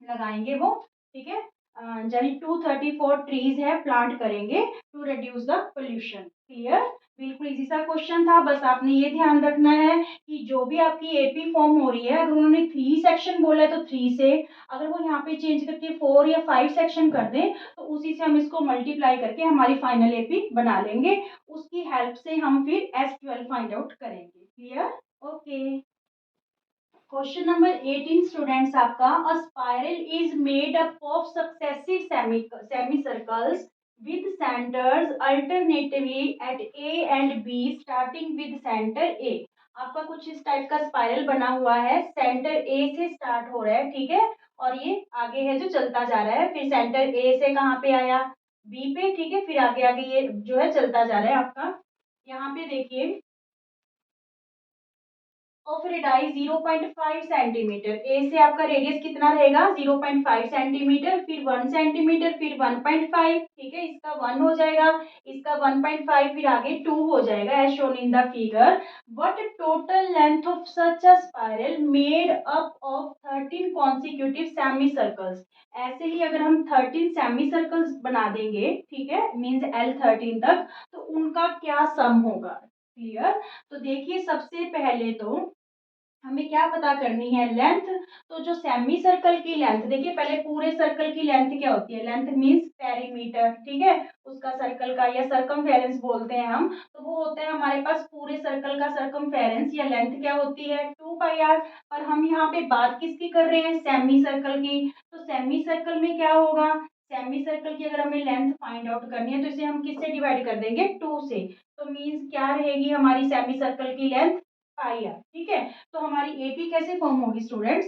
लगाएंगे वो, ठीक है। यानी 234 ट्रीज है प्लांट करेंगे to reduce the pollution. Clear, बिल्कुल इजी सा क्वेश्चन था। बस आपने ये ध्यान रखना है कि जो भी आपकी एपी फॉर्म हो रही है, अगर उन्होंने 3 सेक्शन बोला है तो 3 से, अगर वो यहाँ पे चेंज करके 4 या 5 सेक्शन कर दें तो उसी से हम इसको मल्टीप्लाई करके हमारी फाइनल एपी बना लेंगे। उसकी हेल्प से हम फिर S12 फाइंड आउट करेंगे। Clear, okay. Question number 18 students आपका, a spiral is made up of successive semi circles with centres alternatively at A and B starting with centre A. आपका कुछ इस टाइप का स्पाइरल बना हुआ है, सेंटर ए से स्टार्ट हो रहा है, ठीक है, और ये आगे है जो चलता जा रहा है, फिर सेंटर ए से कहाँ पे आया बी पे, ठीक है, फिर आगे आगे ये जो है चलता जा रहा है आपका। यहाँ पे देखिए और फिर डाई 0.5 सेंटीमीटर, ए से आपका रेडियस कितना रहेगा 0.5 सेंटीमीटर, फिर 1 सेंटीमीटर, फिर 1.5, ठीक है, इसका 1 हो जाएगा, इसका 1.5, फिर आगे 2 हो जाएगा as shown in the figure. What total length of such a spiral made up of 13 consecutive semicircles. ऐसे ही अगर हम 13 सेमी सर्कल्स बना देंगे, ठीक है, मीन्स L13 तक, तो उनका क्या सम होगा। क्लियर, तो देखिए सबसे पहले तो हमें क्या पता करनी है लेंथ। तो जो सेमी सर्कल की लेंथ, देखिए पहले पूरे सर्कल की लेंथ क्या होती है, लेंथ मींस पेरीमीटर, ठीक है, उसका सर्कल का या सरकमफेरेंस बोलते हैं हम, तो वो होता है हमारे पास पूरे सर्कल का सरकमफेरेंस या लेंथ क्या होती है 2πr। पर हम यहाँ पे बात किसकी कर रहे हैं सेमी सर्कल की, तो सेमी सर्कल में क्या होगा, सेमी सर्कल की अगर हमें लेंथ फाइंड आउट करनी है तो इसे हम किससे डिवाइड कर देंगे 2 से, तो मींस क्या रहेगी हमारी सेमी सर्कल की लेंथ πr, ठीक है। तो हमारी एपी कैसे फॉर्म होगी स्टूडेंट्स,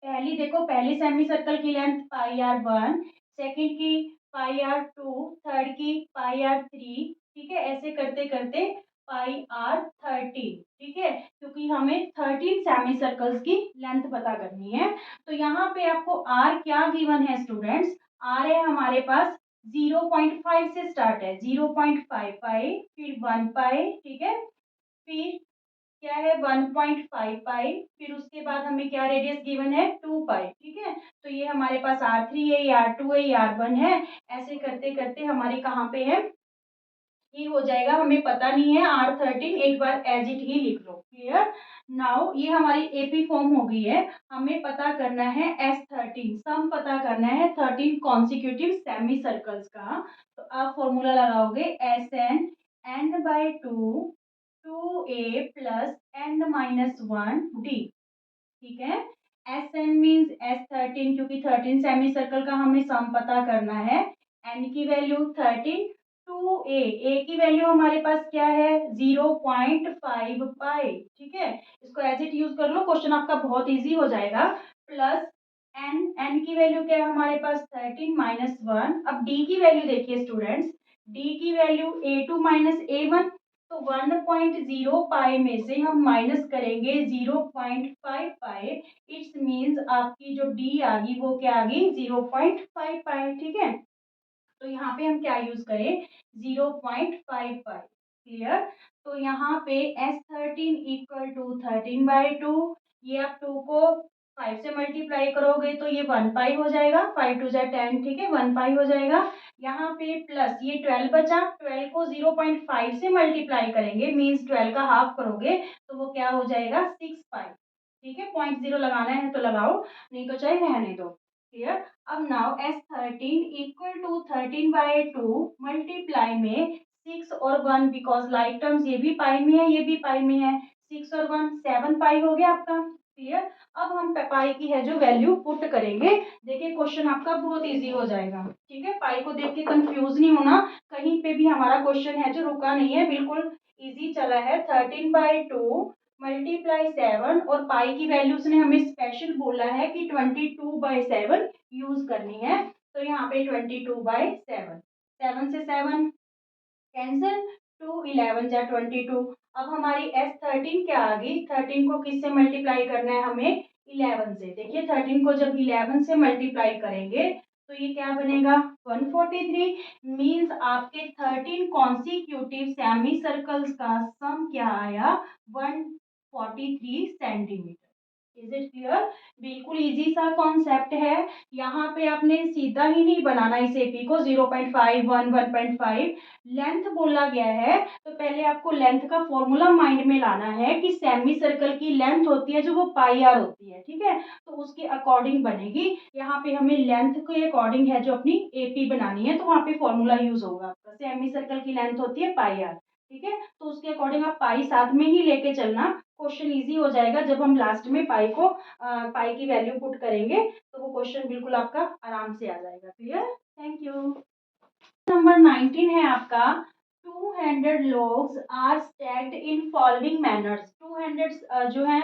पहली देखो पहली सेमी सर्कल की लेंथ πr1, सेकंड की πr2, थर्ड की πr3, ठीक है, ऐसे करते करते πr13, ठीक है, क्योंकि हमें 13 सेमी सर्कल्स की लेंथ पता करनी है। तो यहाँ पे आपको r क्या गिवन है स्टूडेंट्स, r है हमारे पास 0.5 से स्टार्ट है 0.5 पाई, फिर 1 पाई, ठीक है, फिर क्या है 1.5 पाई, फिर उसके बाद हमें क्या रेडियस गिवन है 2 पाई, ठीक है। तो ये हमारे पास R3 है, ये R2 है, ये R1 है, ऐसे करते करते हमारे कहाँ पे है ये हो जाएगा, हमें पता नहीं है R13, एक बार एज इट ही लिख लो। क्लियर, नाउ ये हमारी एपी फॉर्म हो गई है, हमें पता करना है S13 सम पता करना है 13 कॉन्सिक्यूटिव सेमी सर्कल्स का। तो आप फॉर्मूला लगाओगे SN n/2 2a plus n-1d, ठीक है। एस एन मीन्स S13 क्योंकि 13 सेमी सर्कल का हमें सम पता करना है, n की वैल्यू 13, 2a, a की वैल्यू हमारे पास क्या है 0.5 पाई, ठीक है, इसको एज इट यूज कर लो, क्वेश्चन आपका बहुत इजी हो जाएगा, प्लस n की वैल्यू क्या है हमारे पास 13 - 1। अब d की वैल्यू देखिए स्टूडेंट्स, d की वैल्यू A2 - A1, तो 1.0 पाई में से हम माइनस करेंगे 0.5 पाई, इट्स मीन्स आपकी जो डी आ गई वो क्या आ गई 0.5 पाई, ठीक है। तो यहाँ पे हम क्या यूज करें 0.5 पाई। क्लियर, तो यहाँ पे S13 इक्वल टू 13/2, ये आप 2 को 5 से मल्टीप्लाई करोगे तो ये 1 पाई हो जाएगा, 5 2 जा 10, ठीक है, 1 पाई हो जाएगा। यहाँ पे प्लस ये 12 बचा, 12 को 0.5 से मल्टीप्लाई करेंगे मीन्स 12 का हाफ करोगे तो वो क्या हो जाएगा 6 पाई, ठीक है, 0.0 लगाना है तो लगाओ, नहीं तो चाहे रहने दो। क्लियर, अब now S13 equal to 13/2 multiply में 6 और 1 बिकॉज लाइक टर्म्स, ये भी पाई में है, ये भी पाई में है, 6 और 1 7 पाई हो गया आपका। क्लियर। अब हम पाई की है जो वैल्यू पुट करेंगे। देखिए क्वेश्चन आपका बहुत इजी हो जाएगा। ठीक है, पाई को देख के कंफ्यूज नहीं होना, कहीं पे भी हमारा क्वेश्चन है जो रुका नहीं है, बिल्कुल इजी चला है। 13/2 मल्टीप्लाई 7 और पाई की वैल्यू उसने हमें स्पेशल बोला है कि 22/7 यूज करनी है। तो यहाँ पे 22/7, 7 से 7 कैंसिल, 2 11 जा 22। अब हमारी S13 क्या आ गई, 13 को किससे मल्टीप्लाई करना है हमें, 11 से। देखिए 13 को जब 11 से मल्टीप्लाई करेंगे तो ये क्या बनेगा, 143। मींस आपके 13 कॉन्सिक्यूटिव सेमी सर्कल्स का सम क्या आया, 143 सेंटीमीटर। Is it clear. बिल्कुल इजी सा कॉन्सेप्ट है। यहाँ पे आपने सीधा ही नहीं बनाना इस एपी को, 0.5 1 1.5 लेंथ बोला गया है, तो पहले आपको लेंथ का फॉर्मूला माइंड में लाना है कि सेमी सर्कल की लेंथ होती है जो वो पाई आर होती है। ठीक है, तो उसके अकॉर्डिंग बनेगी। यहाँ पे हमें लेंथ के अकॉर्डिंग है जो अपनी एपी बनानी है, तो वहाँ पे फॉर्मूला यूज होगा आपका। सेमी सर्कल की लेंथ होती है पाई आर। ठीक है, तो उसके अकॉर्डिंग आप पाई साथ में ही लेके चलना, क्वेश्चन इजी हो जाएगा। जब हम लास्ट में पाई की वैल्यू पुट करेंगे तो वो क्वेश्चन बिल्कुल आपका आराम से आ जाएगा। Clear, thank you. नंबर 19 है आपका, 200 logs are stacked in following manners. 200 जो है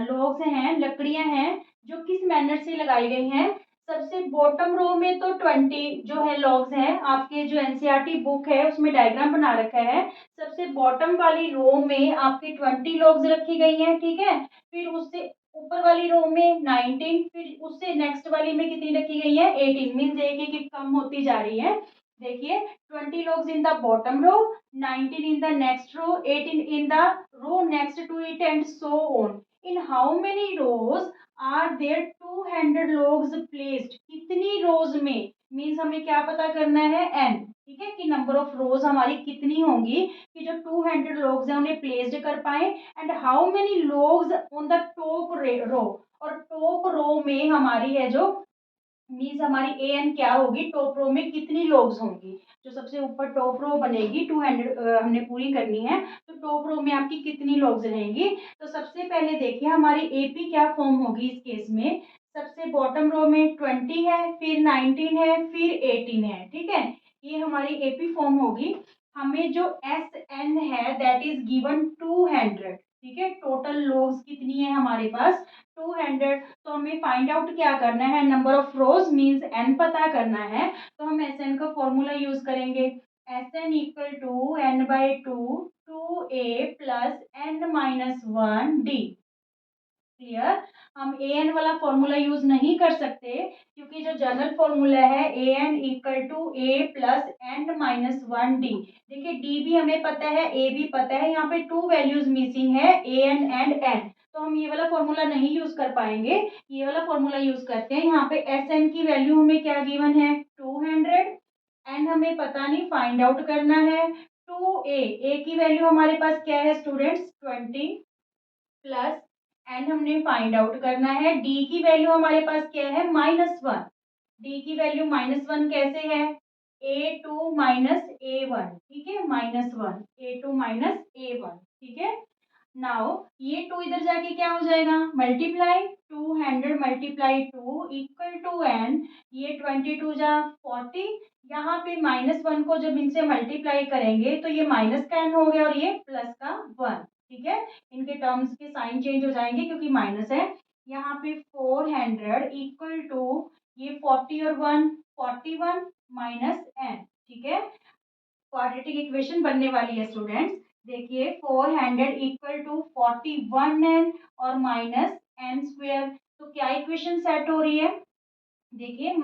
logs हैं, लकड़ियां हैं, जो किस मैनर से लगाई गई हैं। सबसे बॉटम रो में तो 20 जो है logs हैं, आपके जो एनसीईआरटी बुक है उसमें डायग्राम बना रखा है। सबसे बॉटम वाली रो में आपकी 20 logs रखी गई हैं। ठीक है, फिर उससे ऊपर वाली रो में 19, फिर उससे नेक्स्ट वाली में कितनी रखी गई है, 18। मीन्स एक एक कम होती जा रही है। देखिए 20 logs in the bottom row, 19 in the next row, 18 in the row next to it and so on. In how many rows are there 200 logs placed? कितनी rows में, मीन्स हमें क्या पता करना है, n। ठीक है, कि नंबर ऑफ रोज हमारी कितनी होंगी कि जो 200 logs है उन्हें प्लेस्ड कर पाए। And how many logs on the top row, और टॉप रो में हमारी है जो मीन्स हमारी ए एन क्या होगी, टॉप रो में कितनी लोग्स होंगी। जो सबसे ऊपर टॉप रो बनेगी 200 हमने पूरी करनी है, तो टॉप रो में आपकी कितनी लोग्स रहेंगी। तो सबसे पहले देखिए हमारी एपी क्या फॉर्म होगी इस केस में। सबसे बॉटम रो में 20 है, फिर 19 है, फिर 18 है। ठीक है, ये हमारी एपी फॉर्म होगी। हमें जो एस एन है दैट इज गिवन 200। ठीक है, टोटल लोग्स कितनी है हमारे पास, 200। तो हमें फाइंड आउट क्या करना है, number of rows means n पता करना है। तो हम एस एन का फॉर्मूला यूज करेंगे, S N equal to n/2 2a plus n-1d। क्लियर। हम ए एन वाला फॉर्मूला यूज नहीं कर सकते क्योंकि जो जनरल फॉर्मूला है a N equal to A plus n-1d। देखिए डी भी हमें पता है, ए भी पता है, यहाँ पे 2 वैल्यूज मिसिंग है, ए एन एंड एन। तो हम ये वाला फॉर्मूला नहीं यूज कर पाएंगे, ये वाला फॉर्मूला यूज करते हैं। यहाँ पे एस एन की वैल्यू हमें क्या गिवन है, 200। एन हमें पता नहीं, फाइंड आउट करना है। 2a, ए की वैल्यू हमारे पास क्या है स्टूडेंट्स, 20 प्लस एन हमने फाइंड आउट करना है। डी की वैल्यू हमारे पास क्या है, -1। डी की वैल्यू -1 कैसे है, A2 माइनस A1। ठीक है, -1 A2 माइनस A1। ठीक है, नाउ ये 2 इधर जाके क्या हो जाएगा, multiply 200 multiply 2 equal to N, ये 22 जा 40। यहाँ पे -1 को जब इनसे मल्टीप्लाई करेंगे तो ये माइनस का एन हो गया और ये प्लस का 1। ठीक है, इनके टर्म्स के साइन चेंज हो जाएंगे क्योंकि माइनस है। यहाँ पे 400 इक्वल टू ये 40 और 1 41 माइनस एन। ठीक है, क्वाड्रेटिक इक्वेशन बनने वाली है स्टूडेंट्स। देखिए 400 इक्वल टू 41n और माइनस एन स्क्वेयर, तो क्या इक्वेशन सेट हो रही है, देखिए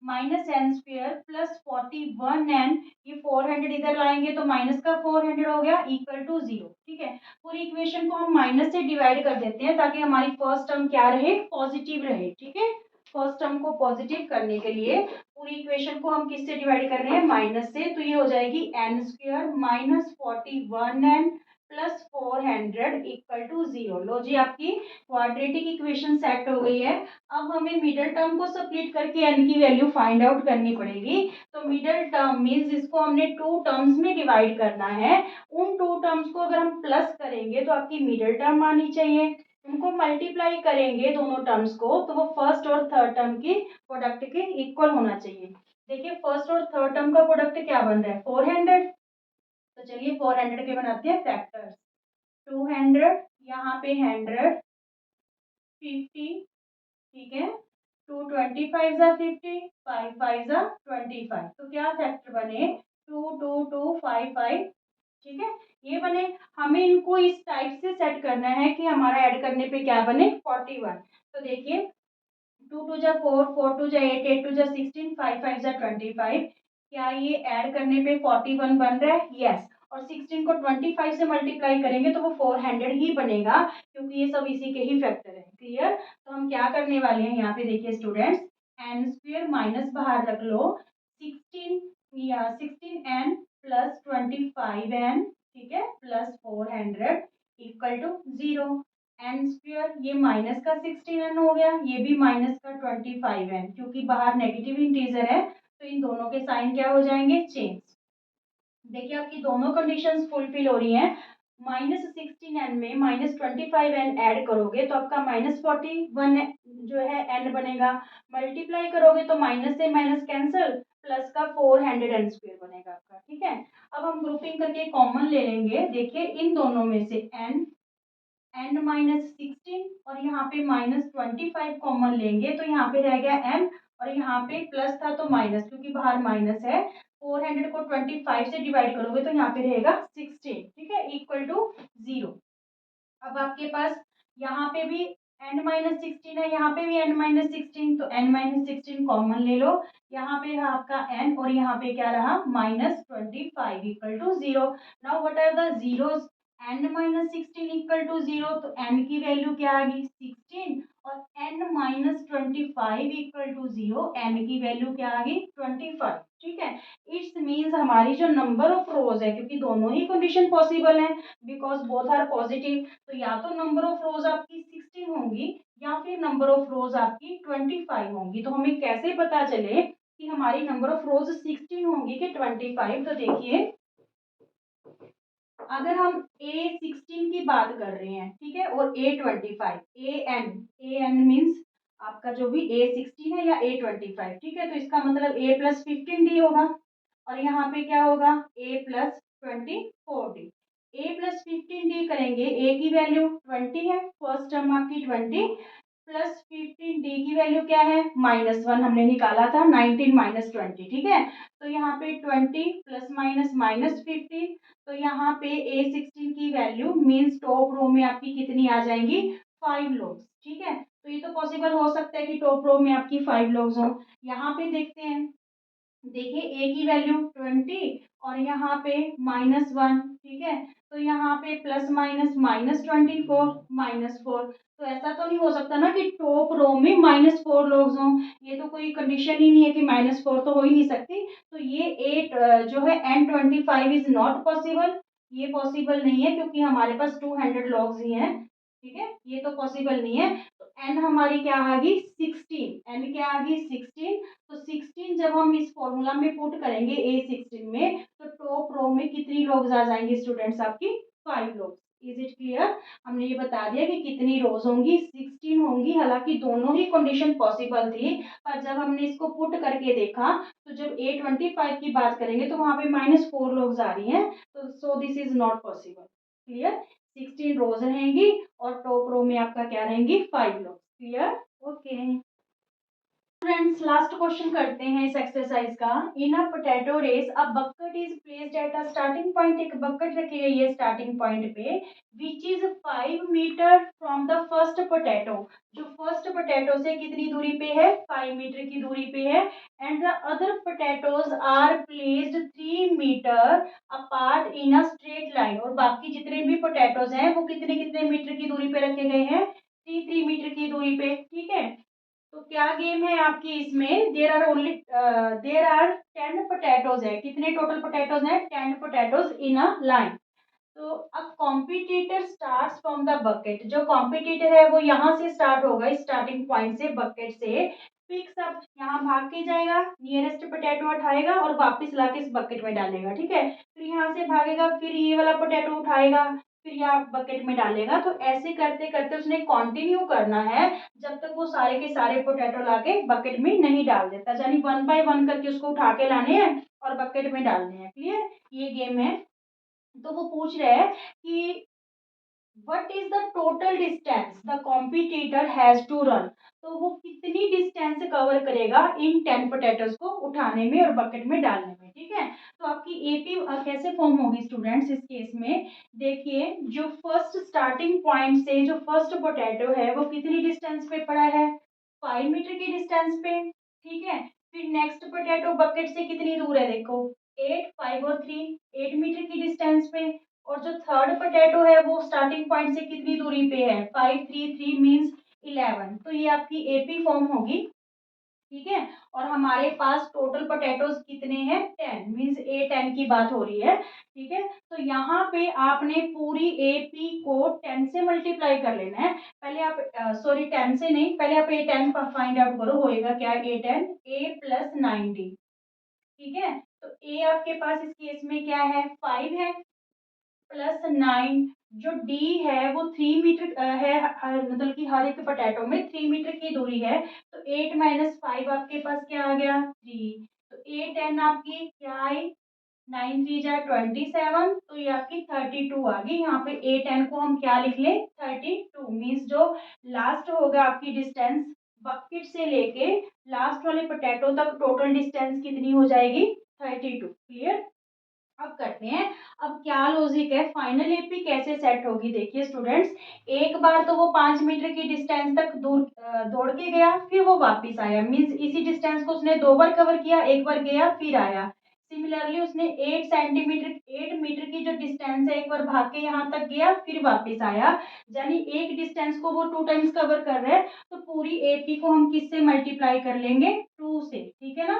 -n² प्लस 41n, ये 400 इधर लाएंगे तो माइनस का 400 हो गया इक्वल टू 0। ठीक है, पूरी इक्वेशन को हम माइनस से डिवाइड कर देते हैं ताकि हमारी फर्स्ट टर्म क्या रहे, पॉजिटिव रहे। ठीक है, फर्स्ट टर्म को पॉजिटिव करने के लिए पूरी इक्वेशन को हम किससे डिवाइड कर रहे हैं, माइनस से। तो ये हो जाएगी n² minus 41n plus 400 equal to 0। लो जी, आपकी क्वाड्रेटिक इक्वेशन सेट हो गई है। अब हमें मिडल टर्म को स्प्लिट करके n की वैल्यू फाइंड आउट करनी पड़ेगी। तो मिडल टर्म मीन्स इसको हमने टू टर्म्स में डिवाइड करना है। उन टू टर्म्स को अगर हम प्लस करेंगे तो आपकी मिडल टर्म आनी चाहिए। उनको मल्टीप्लाई करेंगे दोनों टर्म्स को, तो वो फर्स्ट और थर्ड टर्म की प्रोडक्ट के इक्वल होना चाहिए। देखिए फर्स्ट और थर्ड टर्म का प्रोडक्ट क्या बन रहा है, 400। तो चलिए 400 के बनाते हैं फैक्टर्स। 200, यहाँ पे 100, 50, ठीक है। 2 25 जा 50, 5 5 जा 25। तो क्या फैक्टर बने, 2 2 2 5 5, ठीक है, ये बने। हमें इनको इस टाइप से सेट करना है कि हमारा ऐड करने पे क्या बने, 41। तो देखिए 2 2 जा 4, 4 2 जा 8, 8 2 जा 16, 5 5 जा 25। क्या ये ऐड करने पे 41 बन रहा है, यस। और 16 को 25 से मल्टीप्लाई करेंगे तो वो 400 ही बनेगा, क्योंकि ये सब इसी के ही फैक्टर है। क्लियर। तो हम क्या करने वाले हैं यहाँ पे, देखिए स्टूडेंट्स, एन स्क्वायर माइनस बाहर रख लो, 16 या 16n प्लस 25n, ठीक है, plus 400 equal to 0। N square, ये माइनस का 16n हो गया, ये भी माइनस का 25n, क्योंकि बाहर नेगेटिव इंटीजर है तो इन दोनों के साइन क्या हो जाएंगे, चेंज। देखिए आपकी दोनों कंडीशंस फुलफिल हो रही हैं। -16n में -25n ऐड करोगे तो आपका -41 जो है n बनेगा। मल्टीप्लाई करोगे तो माइनस से माइनस कैंसल, प्लस का 400 n स्क्वायर बनेगा आपका, ठीक है। अब हम ग्रुपिंग करके कॉमन ले लेंगे। देखिए इन दोनों में से n-16 और यहाँ पे -25 कॉमन लेंगे तो यहाँ पे रह गया n, और यहाँ पे प्लस था तो माइनस, क्योंकि बाहर माइनस है। 400 को 25 से डिवाइड करोगे तो यहाँ पे रहेगा 16, ठीक है, इक्वल टू 0। अब आपके पास यहाँ पे भी n-16 है, यहाँ पे भी n-16, तो n-16 कॉमन ले लो। यहाँ पे रहा आपका n और यहाँ पे क्या रहा, -25 equal to 0। Now what are the zeros, n-16 equal to 0, तो n की वैल्यू क्या आ गई, 16, और n-25 इक्वल टू 0, n की वैल्यू क्या आ गई, 25, ठीक है। इट्स मीन्स हमारी जो नंबर ऑफ रोज है, क्योंकि दोनों ही कंडीशन पॉसिबल है बिकॉज बोथ आर पॉजिटिव, तो या तो नंबर ऑफ रोज आपकी 16 होंगी या फिर नंबर ऑफ रोज आपकी 25 होंगी। तो हमें कैसे पता चले कि हमारी नंबर ऑफ रोज 16 होंगी कि 25? तो देखिए अगर हम A16 की बात कर रहे हैं, ठीक है, और A25, AN मीन्स आपका जो भी A16 है या A25, ठीक है, तो इसका मतलब A+15D होगा, और यहाँ पे क्या होगा, A+24D। A+15D करेंगे, A की वैल्यू 20 है, फर्स्ट टर्म आपकी 20, +15D की वैल्यू क्या है, -1 हमने निकाला था, 19 -20, ठीक है। तो यहाँ पे 20 प्लस माइनस -15, तो यहाँ पे A16 की वैल्यू मीन्स टॉप रो में आपकी कितनी आ जाएंगी, 5 लोग, ठीक है। तो ये तो पॉसिबल हो सकता है कि टॉप रो में आपकी 5 लोग हो। यहाँ पे देखते हैं, देखिए ए की वैल्यू 20 और यहाँ पे -1, ठीक है, तो यहाँ पे प्लस माइनस -24 -4, तो ऐसा तो नहीं हो सकता ना कि टॉप रो में -4 लोग हों। ये तो कोई कंडीशन ही नहीं है कि -4 तो हो ही नहीं सकती। तो ये 8 जो है n25 इज नॉट पॉसिबल, ये पॉसिबल नहीं है, क्योंकि हमारे पास 200 लॉग्स ही हैं, ठीक है, ये तो पॉसिबल नहीं है। तो n हमारी क्या आ गई, 16, n क्या आ गई, 16। तो 16 जब हम इस फॉर्मूला में पुट करेंगे A16 में, तो टॉप रो में कितनी रोज आ जाएंगी स्टूडेंट्स, आपकी 5 रोज। Is it clear? हमने ये बता दिया कि कितनी रोज होंगी, 16 होंगी। हालांकि दोनों ही कंडीशन पॉसिबल थी, पर जब हमने इसको पुट करके देखा तो जब A25 की बात करेंगे तो वहां पे -4 रोज आ रही हैं, तो so this is not possible. Clear? 16 rows रहेंगी और टॉप रो में आपका क्या रहेंगी, 5 rows. Clear? Okay friends, last question करते हैं इस एक्सरसाइज का। In a potato race a bucket is placed at a starting point, एक बकेट रखी गई है स्टार्टिंग पॉइंट पे, which is 5 metre from the first potato, जो फर्स्ट पोटैटो से कितनी दूरी पे है, 5 मीटर की दूरी पे है। And the other potatoes are placed 3 metre apart in a straight line, और बाकी जितने भी पोटैटोज हैं वो कितने कितने मीटर की दूरी पे रखे गए हैं, 3 मीटर की दूरी पे, ठीक है। तो क्या गेम है आपकी इसमें, देर आर 10 पोटैटोज है, कितने टोटल पोटैटोज हैं, 10 पोटैटोज इन अ लाइन। तो अब competitor starts from the bucket, जो कॉम्पिटिटर है वो यहाँ से स्टार्ट होगा, स्टार्टिंग पॉइंट से, बकेट से, पिक्स अप, यहाँ भाग के जाएगा, नियरेस्ट पोटैटो उठाएगा और वापस लाके इस बकेट में डालेगा, ठीक है। फिर यहाँ से भागेगा, फिर ये वाला पोटैटो उठाएगा, फिर यहाँ बकेट में डालेगा। तो ऐसे करते करते उसने कंटिन्यू करना है जब तक वो सारे के सारे पोटैटो लाके बकेट में नहीं डाल देता, यानी 1 बाय 1 करके उसको उठा के लाने हैं और बकेट में डालने हैं। क्लियर, ये गेम है। तो वो पूछ रहे हैं कि what is the total distance the competitor has to run, तो वो कितनी डिस्टेंस कवर करेगा इन 10 पोटैटोज को उठाने में और बकेट में डालने में, ठीक है। तो आपकी एपी कैसे फॉर्म होगी स्टूडेंट्स इस केस में, देखिए जो फर्स्ट स्टार्टिंग पॉइंट से जो फर्स्ट पोटैटो है वो कितनी डिस्टेंस पे पड़ा है, 5 मीटर की डिस्टेंस पे, ठीक है। फिर नेक्स्ट पोटैटो बकेट से कितनी दूर है, देखो 8, 5 और 3, 8 मीटर की डिस्टेंस पे। और जो थर्ड पोटैटो है वो स्टार्टिंग पॉइंट से कितनी दूरी पे है, 5, 3, 3 मीन्स 11। तो ये आपकी एपी फॉर्म होगी, ठीक है। और हमारे पास टोटल पोटैटोज कितने हैं, 10, मीन्स ए 10 की बात हो रही है, ठीक है। तो यहाँ पे आपने पूरी एपी को 10 से मल्टीप्लाई कर लेना है। पहले आप सॉरी 10 से नहीं, पहले आप ए 10 फाइंड आउट करो, होएगा क्या, ए 10 ए प्लस 90, ठीक है। तो ए आपके पास इस केस में क्या है, 5 है, प्लस 9, जो डी है वो 3 मीटर है, मतलब कि हर एक पोटैटो में 3 मीटर की दूरी है। तो 8 माइनस 5 आपके पास क्या आ गया, 3। तो 8 10 आपकी क्या आई, 9 3 जा 27, तो ये आपकी 32 आ गई। यहाँ पे 8 10 को हम क्या लिख लें, 32, मीन्स जो लास्ट होगा आपकी डिस्टेंस बकेट से लेके लास्ट वाले पोटैटो तक टोटल डिस्टेंस कितनी हो जाएगी, 32। क्लियर। अब करते हैं, अब क्या लॉजिक है, फाइनल एपी कैसे सेट होगी, देखिए स्टूडेंट्स, एक बार तो वो 5 मीटर की डिस्टेंस तक दौड़ के गया, फिर वो वापस आया, मीन्स इसी डिस्टेंस को उसने 2 बार कवर किया, एक बार गया फिर आया। सिमिलरली उसने 8 मीटर की जो डिस्टेंस है एक बार भाग के यहाँ तक गया फिर वापस आया, यानी एक डिस्टेंस को वो 2 टाइम्स कवर कर रहे हैं। तो पूरी एपी को हम किससे मल्टीप्लाई कर लेंगे, 2 से, ठीक है ना।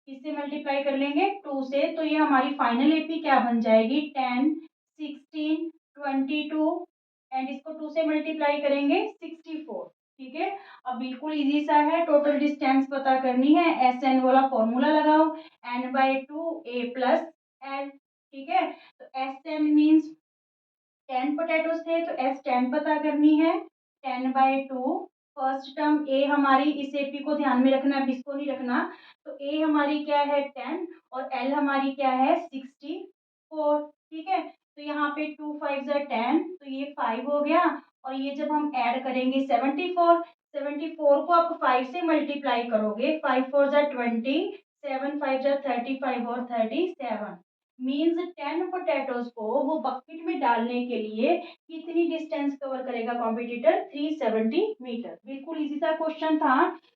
किससे मल्टीप्लाई कर लेंगे, 2 से। तो ये हमारी फाइनल एपी क्या बन जाएगी, 10 16 22, एंड इसको 2 से मल्टीप्लाई करेंगे 64, ठीक है। अब बिल्कुल इजी सा है, टोटल डिस्टेंस पता करनी है, एस एन वाला फॉर्मूला लगाओ, N by two A plus L, ठीक है। तो एस एन मीन्स 10 पोटैटोज थे तो एस 10 पता करनी है, 10/2। फर्स्ट टर्म ए हमारी, इस एपी को ध्यान में रखना है, इसको नहीं रखना। तो ए हमारी क्या है 10 और एल हमारी क्या है 64, ठीक है। तो यहाँ पे 2 5 10, तो ये 5 हो गया। और ये जब हम ऐड करेंगे 74, 74 को आप 5 से मल्टीप्लाई करोगे, 5 4 20, 7 5 35 और 37, मीन्स 10 पोटैटोज को वो बकेट में डालने के लिए कितनी डिस्टेंस कवर करेगा कॉम्पिटिटर, 370 मीटर। बिल्कुल इजी सा क्वेश्चन था।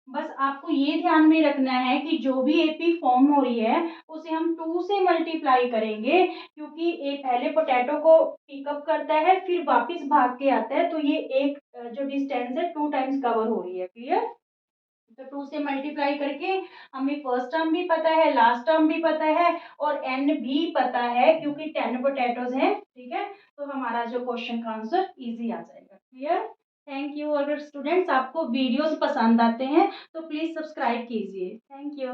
बस आपको ये ध्यान में रखना है कि जो भी एपी फॉर्म हो रही है उसे हम 2 से मल्टीप्लाई करेंगे, क्योंकि एक पहले पोटैटो को पिकअप करता है फिर वापस भाग के आता है, तो ये एक जो डिस्टेंस है 2 टाइम्स कवर हो रही है। क्लियर। तो 2 से मल्टीप्लाई करके हमें फर्स्ट टर्म भी पता है, लास्ट टर्म भी पता है और एन भी पता है, क्योंकि 10 पोटैटोज हैं, ठीक है। तो हमारा जो क्वेश्चन का आंसर इजी आ जाएगा। क्लियर। Thank you. अगर स्टूडेंट्स आपको वीडियोस पसंद आते हैं तो प्लीज सब्सक्राइब कीजिए। Thank you.